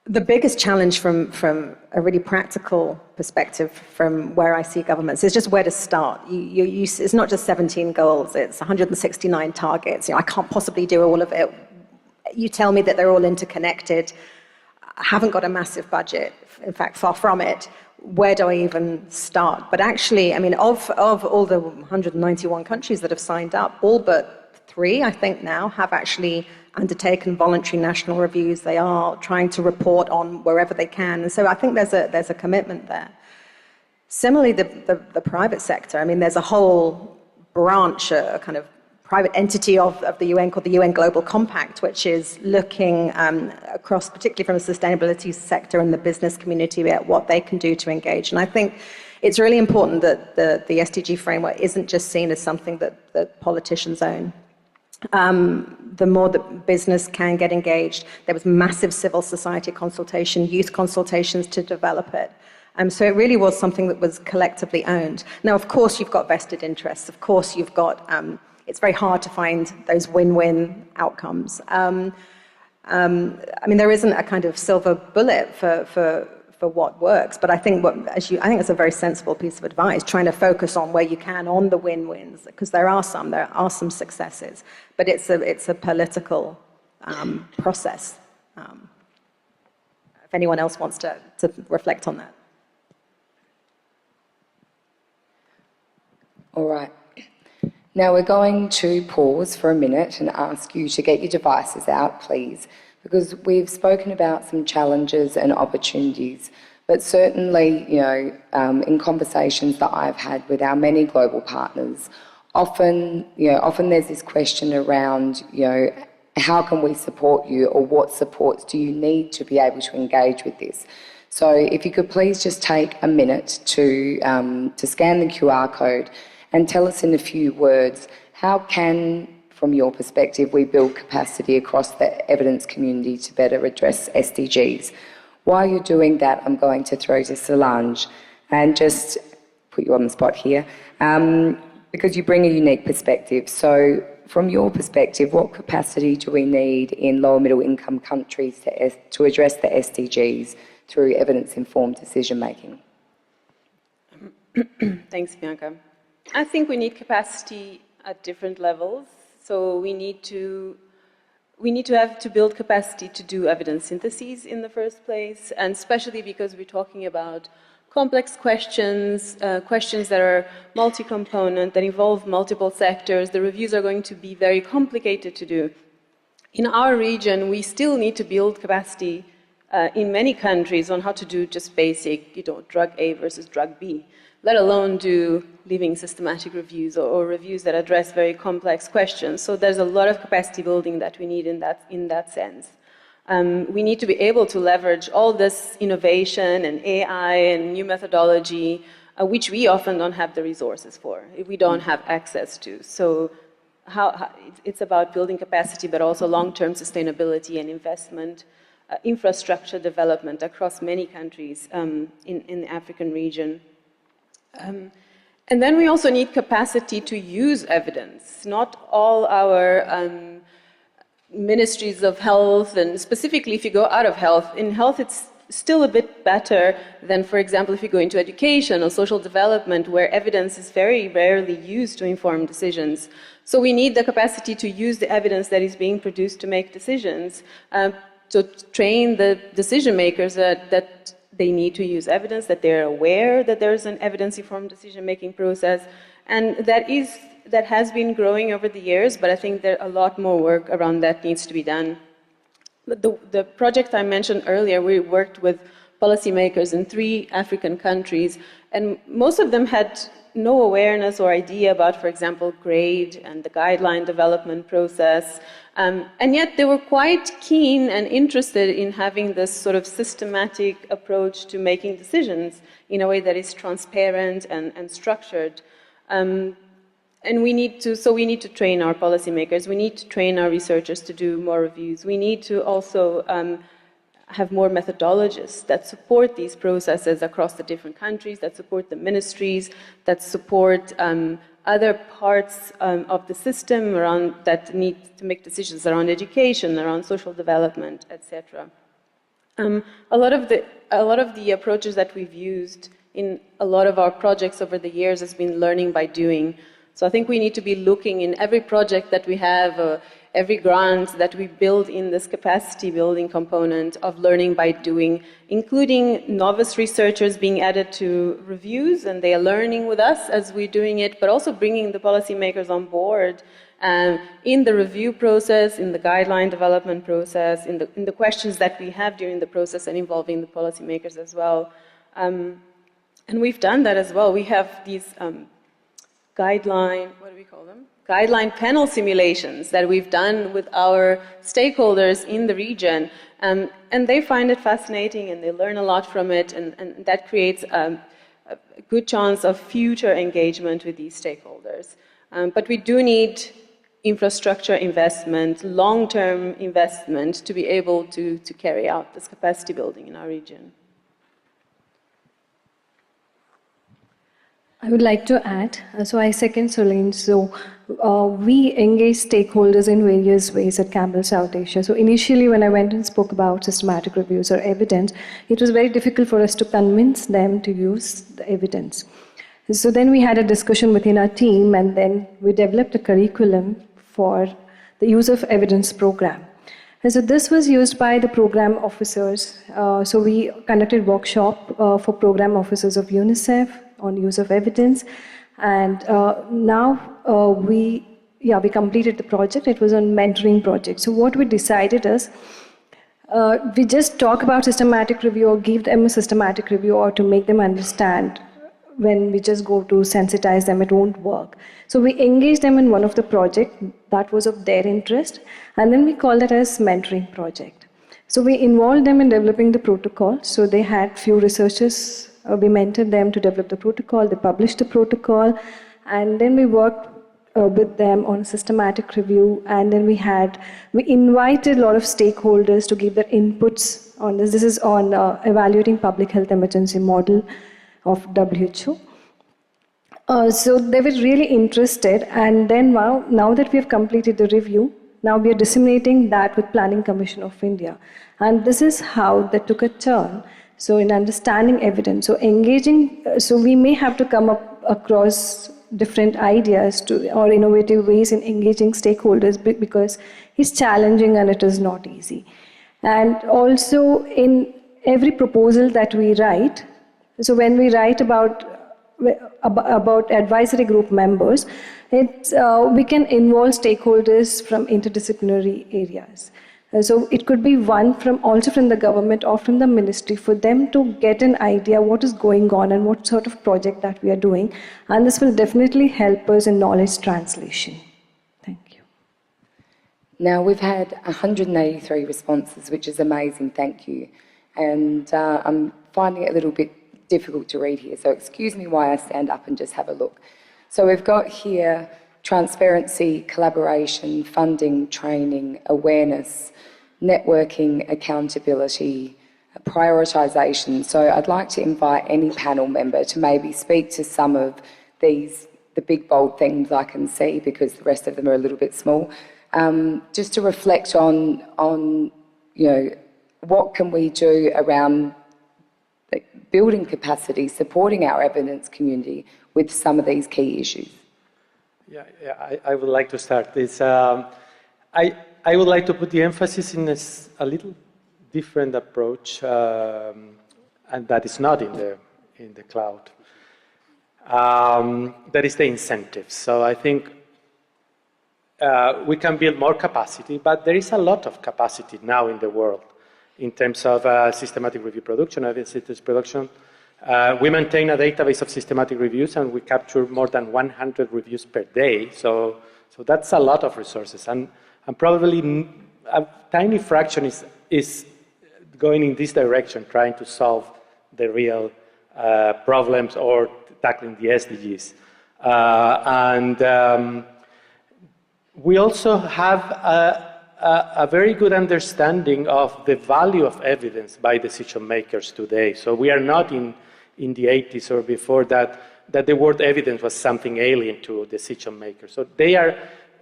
the biggest challenge from a really practical perspective from where I see governments is just where to start. It's not just 17 goals, it's 169 targets. I can't possibly do all of it. You tell me that they're all interconnected. I haven't got a massive budget, in fact, far from it. Where do I even start? But actually, I mean, of all the 191 countries that have signed up, all but 3, I think now, have actually undertaken voluntary national reviews. They are trying to report on wherever they can. And so I think there's a commitment there. Similarly, the private sector, I mean, there's a whole branch, a kind of private entity of the UN called the UN Global Compact, which is looking across, particularly from the sustainability sector and the business community, at what they can do to engage. And I think it's really important that the SDG framework isn't just seen as something that politicians own. The more that business can get engaged, there was massive civil society consultation, youth consultations to develop it. So it really was something that was collectively owned. Now, of course, you've got vested interests. Of course, you've got, it's very hard to find those win-win outcomes. I mean, there isn't a kind of silver bullet for what works, but I think I think it's a very sensible piece of advice, trying to focus on where you can on the win-wins, because there are some successes, but it's a political process. If anyone else wants to reflect on that. All right. Now we're going to pause for a minute and ask you to get your devices out, please, because we've spoken about some challenges and opportunities, but certainly, in conversations that I've had with our many global partners, often there's this question around, how can we support you, or what supports do you need to be able to engage with this? So if you could please just take a minute to scan the QR code and tell us in a few words, how can, from your perspective, we build capacity across the evidence community to better address SDGs? While you're doing that, I'm going to throw to Solange and just put you on the spot here, because you bring a unique perspective. So from your perspective, what capacity do we need in lower middle income countries to address the SDGs through evidence-informed decision-making? Thanks, Bianca. I think we need capacity at different levels. So we need to build capacity to do evidence syntheses in the first place, and especially because we're talking about complex questions, questions that are multi-component, that involve multiple sectors. The reviews are going to be very complicated to do. In our region, we still need to build capacity in many countries on how to do just basic, drug A versus drug B, let alone do living systematic reviews or reviews that address very complex questions. So there's a lot of capacity building that we need in that sense. We need to be able to leverage all this innovation and AI and new methodology, which we often don't have the resources for, we don't have access to. So it's about building capacity, but also long-term sustainability and investment, infrastructure development across many countries in the African region. And then we also need capacity to use evidence. Not all our ministries of health, and specifically if you go out of health, in health it's still a bit better than, for example, if you go into education or social development, where evidence is very rarely used to inform decisions. So we need the capacity to use the evidence that is being produced to make decisions, to train the decision makers that they need to use evidence, that they're aware that there's an evidence-informed decision-making process, and that has been growing over the years, but I think there a lot more work around that needs to be done. The project I mentioned earlier, we worked with policymakers in 3 African countries, and most of them had no awareness or idea about, for example, GRADE and the guideline development process, and yet they were quite keen and interested in having this sort of systematic approach to making decisions in a way that is transparent and structured. and we need to train our policymakers, we need to train our researchers to do more reviews. We need to also have more methodologists that support these processes across the different countries, that support the ministries, that support other parts of the system around that need to make decisions around education, around social development, etc. A lot of the approaches that we've used in a lot of our projects over the years has been learning by doing. So I think we need to be looking in every project that we have, every grant that we build in this capacity building component of learning by doing, including novice researchers being added to reviews, and they are learning with us as we're doing it, but also bringing the policymakers on board in the review process, in the guideline development process, in the questions that we have during the process, and involving the policymakers as well. And we've done that as well. We have these guideline panel simulations that we've done with our stakeholders in the region. And they find it fascinating, and they learn a lot from it, and that creates a good chance of future engagement with these stakeholders. But we do need infrastructure investment, long-term investment, to be able to carry out this capacity building in our region. I would like to add, so I second Solange. So we engage stakeholders in various ways at Campbell South Asia. So initially when I went and spoke about systematic reviews or evidence, it was very difficult for us to convince them to use the evidence. So then we had a discussion within our team, and then we developed a curriculum for the use of evidence program. And so this was used by the program officers. So we conducted workshop for program officers of UNICEF on use of evidence, and now we completed the project. It was a mentoring project. So what we decided is we just talk about systematic review, or give them a systematic review, or to make them understand. When we just go to sensitize them, it won't work. So we engage them in one of the projects that was of their interest, and then we call that as mentoring project. So we involved them in developing the protocol. So they had few researchers. We mentored them to develop the protocol. They published the protocol, and then we worked with them on a systematic review. And then we invited a lot of stakeholders to give their inputs on this. This is on evaluating public health emergency model of WHO. So they were really interested, and then now that we have completed the review, now we are disseminating that with Planning Commission of India. And this is how they took a turn. So in understanding evidence, so engaging, so we may have to come up across different ideas or innovative ways in engaging stakeholders, because it's challenging and it is not easy. And also in every proposal that we write, so when we write about advisory group members, we can involve stakeholders from interdisciplinary areas. So it could be also from the government or from the ministry, for them to get an idea what is going on and what sort of project that we are doing. And this will definitely help us in knowledge translation. Thank you. Now, we've had 183 responses, which is amazing, thank you. And I'm finding it a little bit difficult to read here, so excuse me while I stand up and just have a look. So we've got here transparency, collaboration, funding, training, awareness, networking, accountability, prioritisation. So I'd like to invite any panel member to maybe speak to some of these, the big bold things I can see, because the rest of them are a little bit small, just to reflect on what can we do around building capacity, supporting our evidence community with some of these key issues. Yeah, I would like to start this. I would like to put the emphasis in a little different approach, and that is not in the cloud. That is the incentives. So I think we can build more capacity, but there is a lot of capacity now in the world in terms of systematic review production, evidence production. We maintain a database of systematic reviews, and we capture more than 100 reviews per day. So that's a lot of resources, and probably a tiny fraction is going in this direction, trying to solve the real problems or tackling the SDGs. We also have a very good understanding of the value of evidence by decision makers today. So we are not in the 80s or before that the word evidence was something alien to decision makers. So they are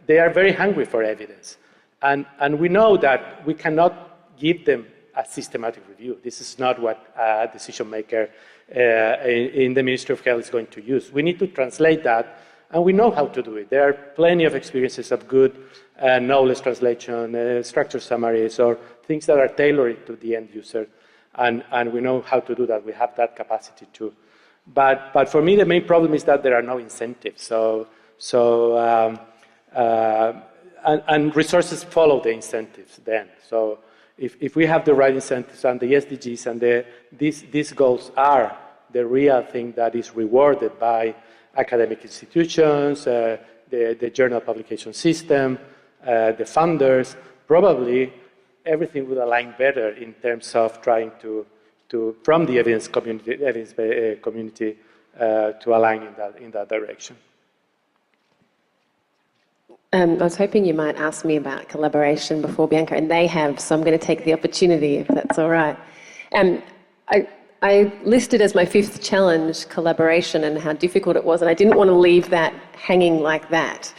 very hungry for evidence. And we know that we cannot give them a systematic review. This is not what a decision maker in the Ministry of Health is going to use. We need to translate that, and we know how to do it. There are plenty of experiences of good knowledge translation, structure summaries, or things that are tailored to the end user, and we know how to do that. We have that capacity too. But for me, the main problem is that there are no incentives. And resources follow the incentives then. So if we have the right incentives and the SDGs and these goals are the real thing that is rewarded by academic institutions, the journal publication system, the funders, probably everything will align better in terms of trying to from the evidence community to align in that direction. I was hoping you might ask me about collaboration before, Bianca, and they have, so I'm going to take the opportunity, if that's all right. I listed as my fifth challenge collaboration and how difficult it was, and I didn't want to leave that hanging like that,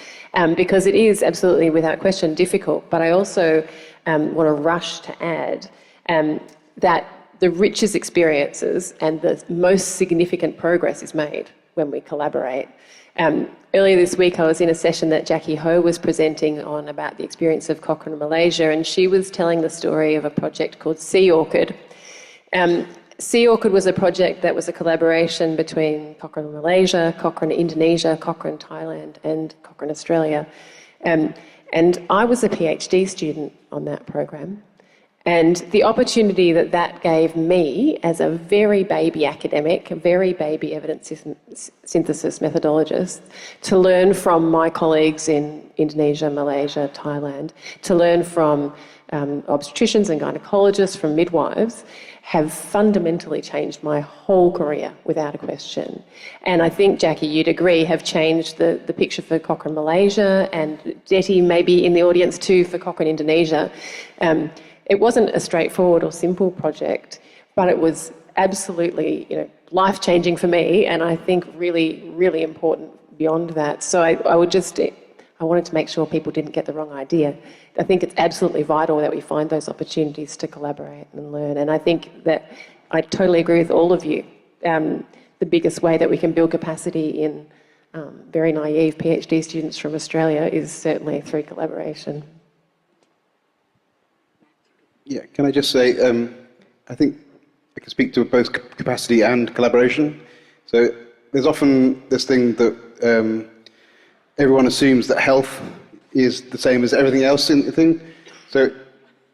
because it is absolutely, without question, difficult. But I also want to rush to add that the richest experiences and the most significant progress is made when we collaborate. Earlier this week, I was in a session that Jackie Ho was presenting on about the experience of Cochrane Malaysia, and she was telling the story of a project called Sea Orchid. Sea Orchid was a project that was a collaboration between Cochrane Malaysia, Cochrane Indonesia, Cochrane Thailand, and Cochrane Australia. And I was a PhD student on that program. And the opportunity that gave me as a very baby academic, a very baby evidence synthesis methodologist, to learn from my colleagues in Indonesia, Malaysia, Thailand, to learn from obstetricians and gynecologists, from midwives, have fundamentally changed my whole career without a question. And I think, Jackie, you'd agree, have changed the picture for Cochrane Malaysia, and Detty maybe in the audience too for Cochrane Indonesia. It wasn't a straightforward or simple project, but it was absolutely, life-changing for me, and I think really, really important beyond that. So I wanted to make sure people didn't get the wrong idea. I think it's absolutely vital that we find those opportunities to collaborate and learn. And I think that I totally agree with all of you. The biggest way that we can build capacity in very naive PhD students from Australia is certainly through collaboration. Yeah, can I just say, I think I can speak to both capacity and collaboration. So there's often this thing that everyone assumes that health is the same as everything else in the thing. So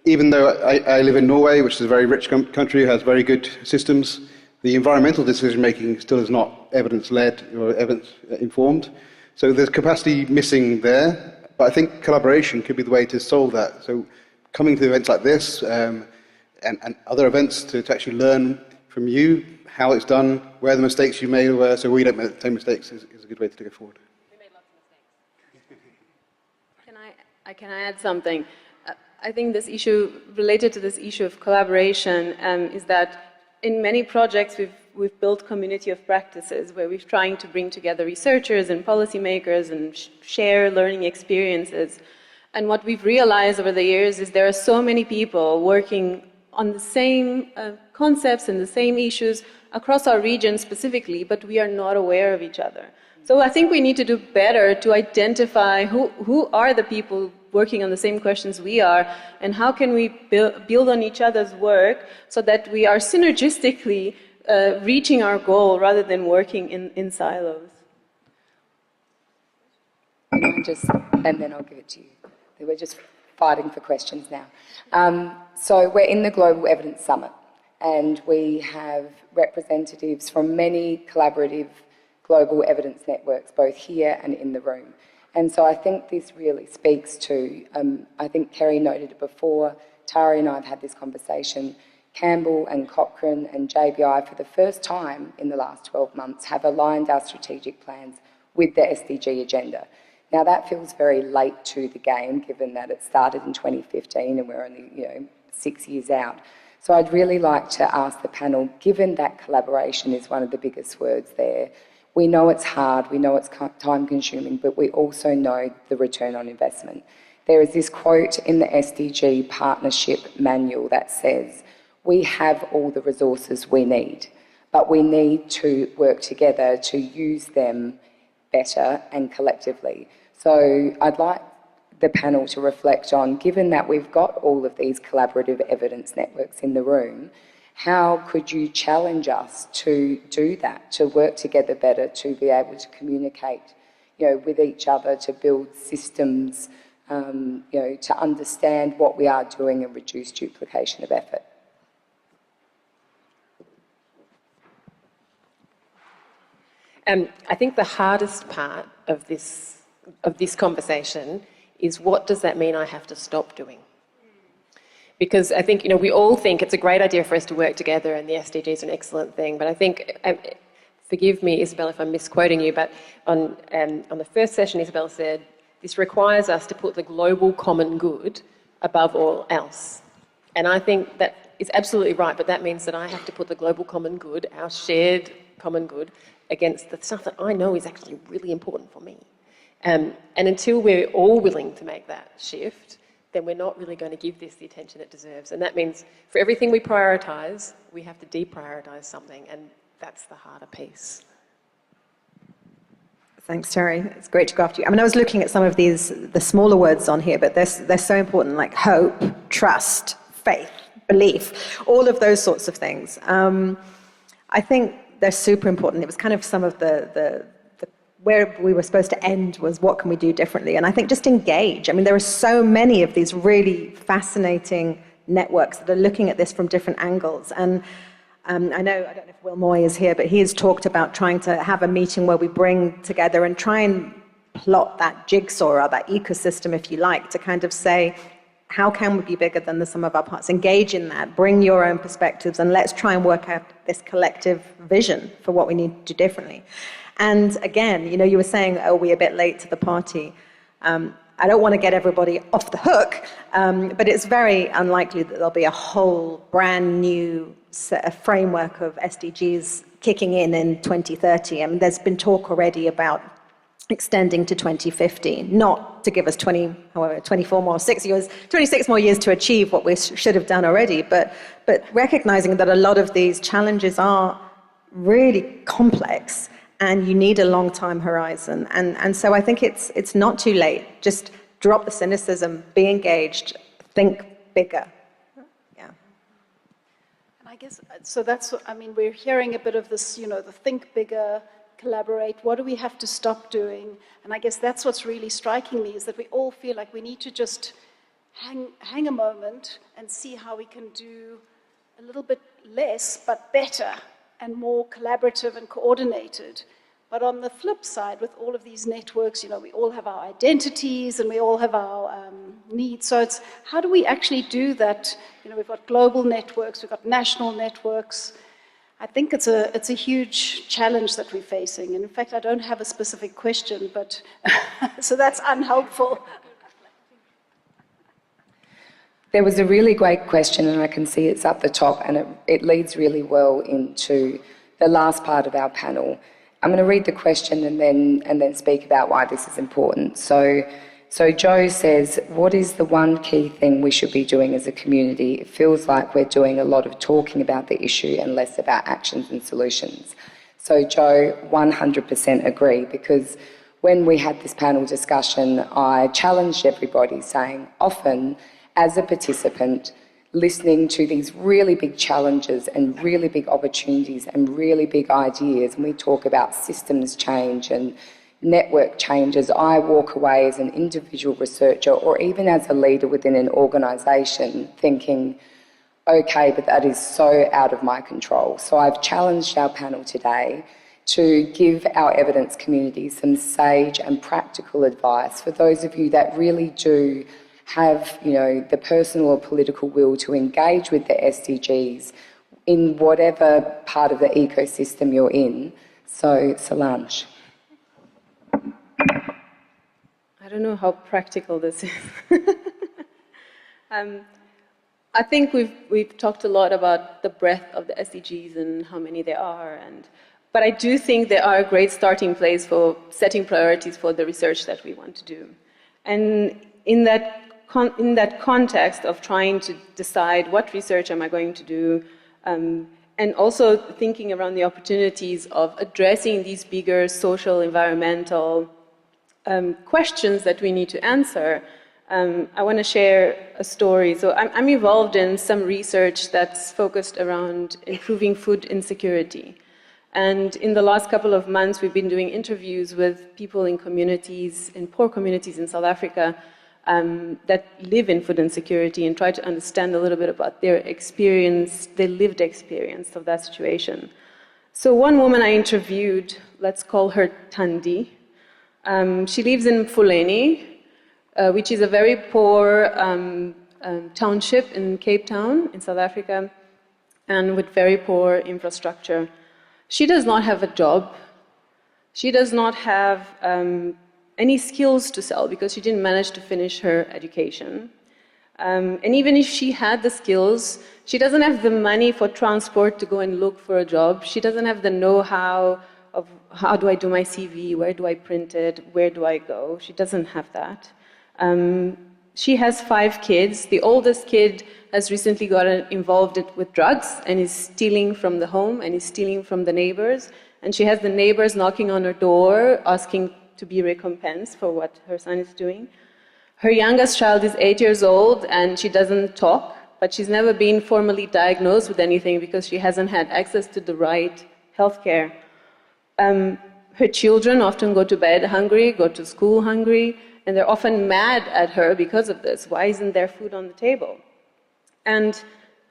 even though I live in Norway, which is a very rich country, has very good systems, the environmental decision-making still is not evidence-led or evidence-informed. So there's capacity missing there, but I think collaboration could be the way to solve that. So coming to events like this and other events to actually learn from you how it's done, where the mistakes you made were, so we don't make the same mistakes is a good way to go forward. We made lots of mistakes. Can I add something? I think this issue, related to this issue of collaboration, is that in many projects we've built community of practices where we're trying to bring together researchers and policymakers and share learning experiences. And what we've realized over the years is there are so many people working on the same concepts and the same issues across our region specifically, but we are not aware of each other. So I think we need to do better to identify who are the people working on the same questions we are, and how can we build on each other's work so that we are synergistically reaching our goal rather than working in silos. And then I'll give it to you. We're just fighting for questions now. So we're in the Global Evidence Summit, and we have representatives from many collaborative global evidence networks, both here and in the room. And so I think this really speaks to, I think Kerry noted it before, Tari and I have had this conversation, Campbell and Cochrane and JBI for the first time in the last 12 months have aligned our strategic plans with the SDG agenda. Now, that feels very late to the game, given that it started in 2015 and we're only 6 years out. So I'd really like to ask the panel, given that collaboration is one of the biggest words there, we know it's hard, we know it's time-consuming, but we also know the return on investment. There is this quote in the SDG partnership manual that says, we have all the resources we need, but we need to work together to use them better and collectively. So I'd like the panel to reflect on, given that we've got all of these collaborative evidence networks in the room, how could you challenge us to do that, to work together better, to be able to communicate, with each other, to build systems, to understand what we are doing and reduce duplication of effort? I think the hardest part of this conversation is, what does that mean I have to stop doing? Because I think, we all think it's a great idea for us to work together and the SDGs are an excellent thing, but I think, forgive me, Isabel, if I'm misquoting you, but on the first session, Isabel said, this requires us to put the global common good above all else. And I think that is absolutely right, but that means that I have to put the global common good, our shared common good, against the stuff that I know is actually really important for me. And until we're all willing to make that shift, then we're not really going to give this the attention it deserves. And that means for everything we prioritise, we have to deprioritise something, and that's the harder piece. Thanks, Tari. It's great to go after you. I was looking at some of the smaller words on here, but they're so important, like hope, trust, faith, belief, all of those sorts of things. I think they're super important. It was kind of some of the where we were supposed to end was, what can we do differently? And I think just engage. There are so many of these really fascinating networks that are looking at this from different angles. And I don't know if Will Moy is here, but he has talked about trying to have a meeting where we bring together and try and plot that jigsaw or that ecosystem, if you like, to kind of say, how can we be bigger than the sum of our parts? Engage in that, bring your own perspectives, and let's try and work out this collective vision for what we need to do differently. And again, you were saying, we're a bit late to the party. I don't want to get everybody off the hook, but it's very unlikely that there'll be a whole brand new framework of SDGs kicking in 2030. There's been talk already about extending to 2050, not to give us 26 more years to achieve what we should have done already, but recognizing that a lot of these challenges are really complex and you need a long time horizon. And so I think it's not too late. Just drop the cynicism, be engaged, think bigger. Yeah. And I guess, so that's, we're hearing a bit of this, the think bigger, collaborate, what do we have to stop doing? And I guess that's what's really striking me, is that we all feel like we need to just hang a moment and see how we can do a little bit less, but better and more collaborative and coordinated. But on the flip side, with all of these networks, we all have our identities and we all have our needs. So it's, how do we actually do that? We've got global networks, we've got national networks. I think it's a huge challenge that we're facing. And in fact, I don't have a specific question, but so that's unhelpful. There was a really great question, and I can see it's up the top, and it leads really well into the last part of our panel. I'm going to read the question and then speak about why this is important. So Joe says, what is the one key thing we should be doing as a community? It feels like we're doing a lot of talking about the issue and less about actions and solutions. So Joe, 100% agree, because when we had this panel discussion, I challenged everybody, saying often as a participant, listening to these really big challenges and really big opportunities and really big ideas, and we talk about systems change and network changes, I walk away as an individual researcher or even as a leader within an organisation thinking, okay, but that is so out of my control. So I've challenged our panel today to give our evidence community some sage and practical advice for those of you that really do have, the personal or political will to engage with the SDGs in whatever part of the ecosystem you're in. So, Solange. I don't know how practical this is. I think we've talked a lot about the breadth of the SDGs and how many there are, but I do think they are a great starting place for setting priorities for the research that we want to do. And in that context of trying to decide what research am I going to do, and also thinking around the opportunities of addressing these bigger social, environmental questions that we need to answer, I want to share a story. So I'm involved in some research that's focused around improving food insecurity. And in the last couple of months, we've been doing interviews with people in communities, in poor communities in South Africa, that live in food insecurity, and try to understand a little bit about their experience, their lived experience of that situation. So one woman I interviewed, let's call her Thandi. She lives in Mfuleni, which is a very poor township in Cape Town in South Africa, and with very poor infrastructure. She does not have a job. She does not have any skills to sell because she didn't manage to finish her education. And even if she had the skills, she doesn't have the money for transport to go and look for a job. She doesn't have the know-how of how do I do my CV, where do I print it, where do I go. She doesn't have that. She has 5 kids. The oldest kid has recently gotten involved with drugs and is stealing from the home and is stealing from the neighbors. And she has the neighbors knocking on her door, asking to be recompensed for what her son is doing. Her youngest child is 8 years old and she doesn't talk, but she's never been formally diagnosed with anything because she hasn't had access to the right healthcare. Her children often go to bed hungry, go to school hungry, and they're often mad at her because of this. Why isn't there food on the table? And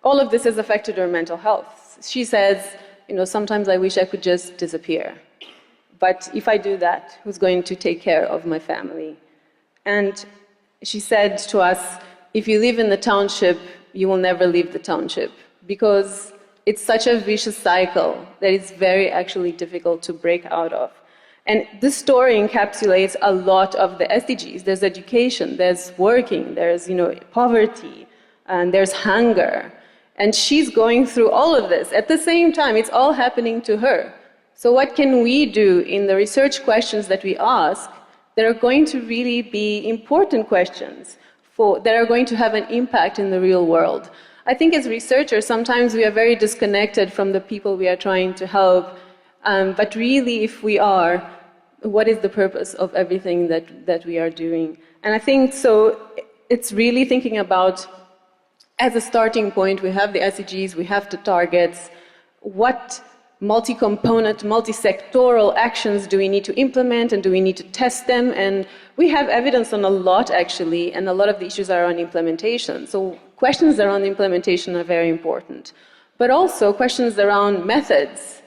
all of this has affected her mental health. She says, sometimes I wish I could just disappear. But if I do that, who's going to take care of my family? And she said to us, if you live in the township, you will never leave the township, because it's such a vicious cycle that it's very actually difficult to break out of. And this story encapsulates a lot of the SDGs. There's education, there's working, there's poverty, and there's hunger. And she's going through all of this at the same time. It's all happening to her. So what can we do in the research questions that we ask that are going to really be important questions that are going to have an impact in the real world? I think as researchers, sometimes we are very disconnected from the people we are trying to help. But really, if we are, what is the purpose of everything that we are doing? And I think so it's really thinking about, as a starting point, we have the SDGs, we have the targets. What multi-component, multi-sectoral actions do we need to implement, and do we need to test them? And we have evidence on a lot, actually, and a lot of the issues are on implementation. So questions around implementation are very important. But also questions around methods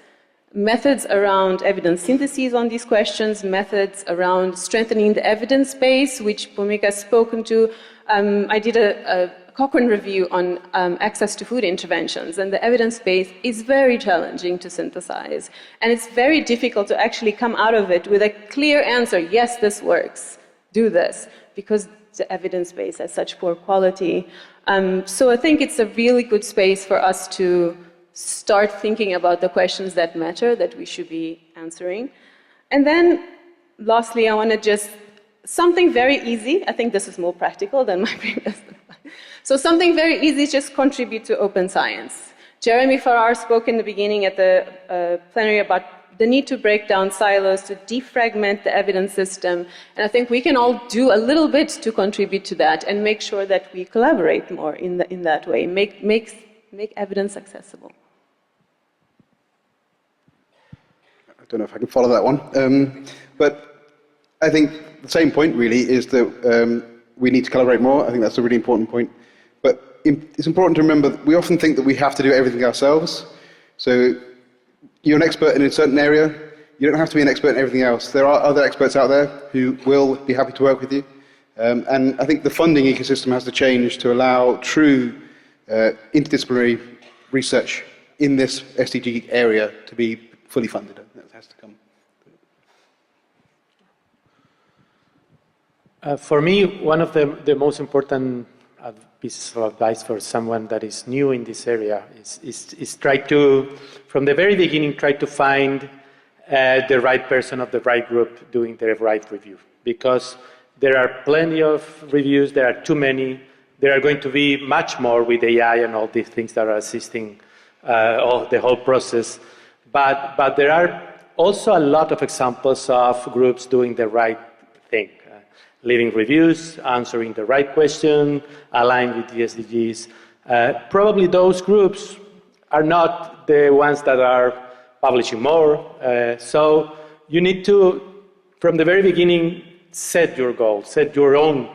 around evidence synthesis on these questions, methods around strengthening the evidence base, which Bhumika has spoken to. I did a Cochrane review on access to food interventions, and the evidence base is very challenging to synthesize. And it's very difficult to actually come out of it with a clear answer, yes, this works, do this, because the evidence base has such poor quality. So I think it's a really good space for us to start thinking about the questions that matter, that we should be answering. And then, lastly, I want to just, something very easy, I think this is more practical than my previous. So something very easy is just contribute to open science. Jeremy Farrar spoke in the beginning at the plenary about the need to break down silos, to defragment the evidence system. And I think we can all do a little bit to contribute to that and make sure that we collaborate more in that way, make evidence accessible. I don't know if I can follow that one. But I think the same point really is that we need to collaborate more. I think that's a really important point. But it's important to remember that we often think that we have to do everything ourselves. So you're an expert in a certain area. You don't have to be an expert in everything else. There are other experts out there who will be happy to work with you. And I think the funding ecosystem has to change to allow true interdisciplinary research in this SDG area to be fully funded. That has to come. For me, one of the most important pieces of advice for someone that is new in this area is try to, from the very beginning, try to find the right person of the right group doing the right review. Because there are plenty of reviews, there are too many, there are going to be much more with AI and all these things that are assisting the whole process. But there are also a lot of examples of groups doing the right thing. Leaving reviews, answering the right question, aligned with the SDGs. Probably those groups are not the ones that are publishing more. So you need to, from the very beginning, set your goals, set your own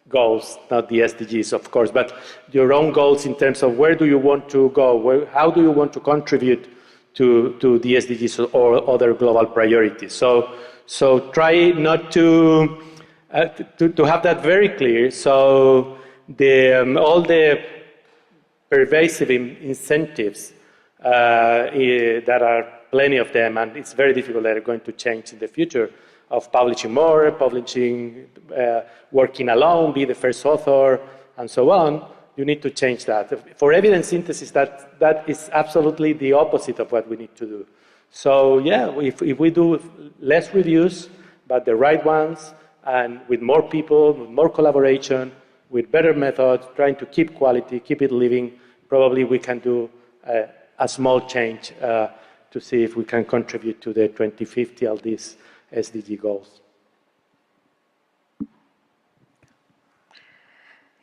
goals, not the SDGs, of course, but your own goals in terms of where do you want to go, how do you want to contribute to the SDGs or other global priorities. So try not to have that very clear, so all the pervasive incentives that are plenty of them, and it's very difficult that are going to change in the future, of publishing more, working alone, be the first author, and so on. You need to change that. For evidence synthesis, that is absolutely the opposite of what we need to do. So yeah, if we do less reviews, but the right ones, and with more people, with more collaboration, with better methods, trying to keep quality, keep it living, probably we can do a small change to see if we can contribute to the 2050 of these SDG goals.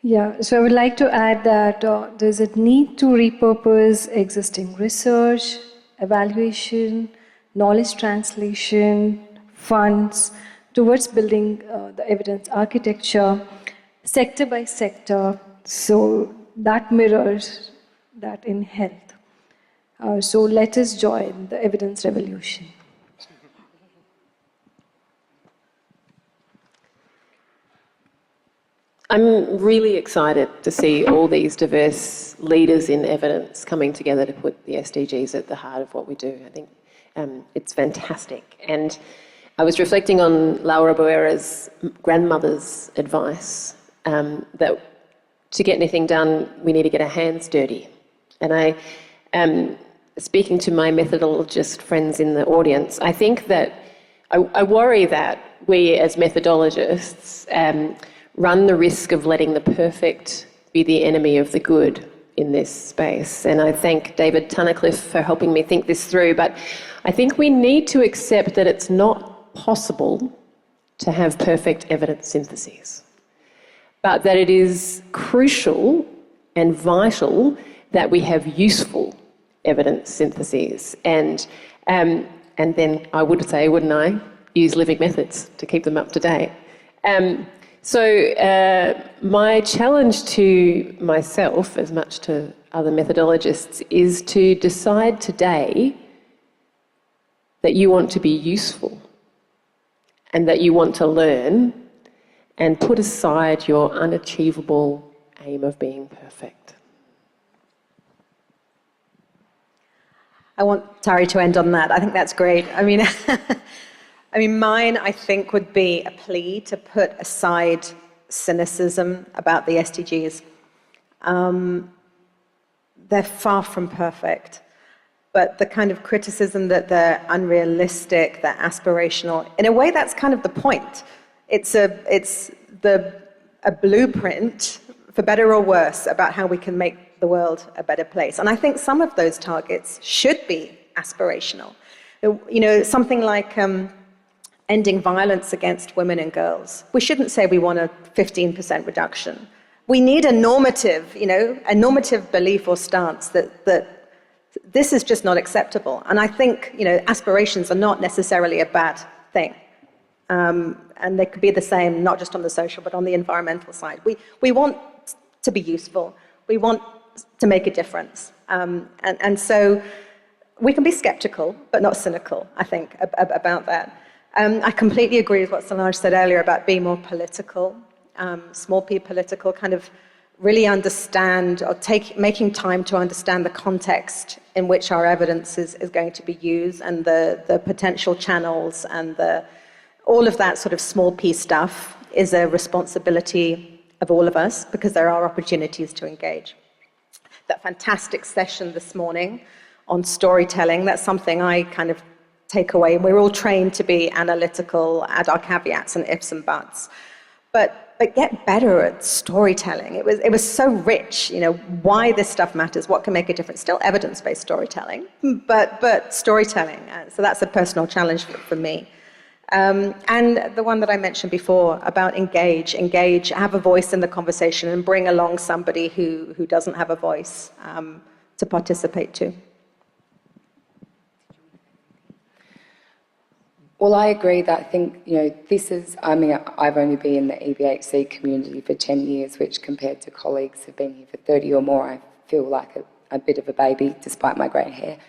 Yeah, so I would like to add that there's a need to repurpose existing research, evaluation, knowledge translation, funds, towards building the evidence architecture, sector by sector, so that mirrors that in health. So let us join the evidence revolution. I'm really excited to see all these diverse leaders in evidence coming together to put the SDGs at the heart of what we do. I think it's fantastic. And I was reflecting on Laura Boera's grandmother's advice that to get anything done, we need to get our hands dirty. And I am speaking to my methodologist friends in the audience. I think that I worry that we as methodologists run the risk of letting the perfect be the enemy of the good in this space. And I thank David Tunnicliffe for helping me think this through. But I think we need to accept that it's not possible to have perfect evidence syntheses, but that it is crucial and vital that we have useful evidence syntheses. And then I would say, wouldn't I, use living methods to keep them up to date. So my challenge to myself, as much to other methodologists, is to decide today that you want to be useful and that you want to learn, and put aside your unachievable aim of being perfect. I want Tari to end on that. I think that's great. I mean, mine, I think, would be a plea to put aside cynicism about the SDGs. They're far from perfect, but the kind of criticism that they're unrealistic, they're aspirational, in a way, that's kind of the point. It's a blueprint, for better or worse, about how we can make the world a better place. And I think some of those targets should be aspirational. You know, something like ending violence against women and girls. We shouldn't say we want a 15% reduction. We need a normative belief or stance that this is just not acceptable. And I think, aspirations are not necessarily a bad thing. And they could be the same, not just on the social, but on the environmental side. We want to be useful. We want to make a difference. And so we can be skeptical, but not cynical, I think, about that. I completely agree with what Solange said earlier about being more political, small p political, kind of really understand or making time to understand the context in which our evidence is going to be used, and the potential channels and all of that sort of small p stuff. is a responsibility of all of us because there are opportunities to engage. That fantastic session this morning on storytelling, that's something I kind of take away. We're all trained to be analytical, add our caveats and ifs and buts. But get better at storytelling. It was so rich, you know, why this stuff matters, what can make a difference. Still evidence-based storytelling, but storytelling. So that's a personal challenge for me. And the one that I mentioned before about engage, have a voice in the conversation and bring along somebody who doesn't have a voice to participate too. Well, I agree that I think, you know, this is, I mean, I've only been in the EBHC community for 10 years, which compared to colleagues who've been here for 30 or more, I feel like a bit of a baby, despite my grey hair.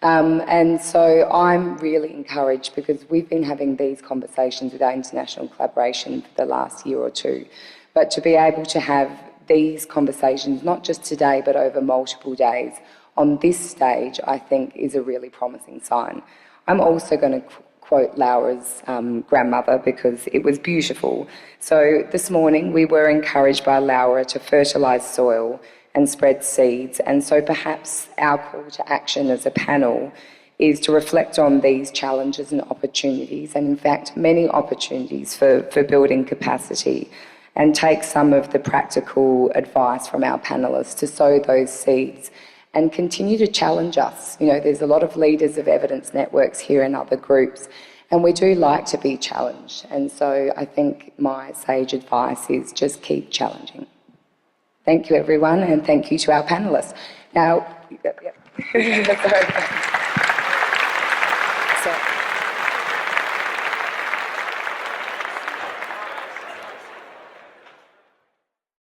And so I'm really encouraged because we've been having these conversations with our international collaboration for the last year or two. But to be able to have these conversations, not just today, but over multiple days on this stage, I think is a really promising sign. I'm also going to quote Laura's grandmother because it was beautiful. So this morning we were encouraged by Laura to fertilise soil and spread seeds, and so perhaps our call to action as a panel is to reflect on these challenges and opportunities, and in fact many opportunities for building capacity, and take some of the practical advice from our panellists to sow those seeds and continue to challenge us. You know, there's a lot of leaders of evidence networks here and other groups, and we do like to be challenged. And so I think my sage advice is just keep challenging. Thank you, everyone, and thank you to our panellists. Now, sorry.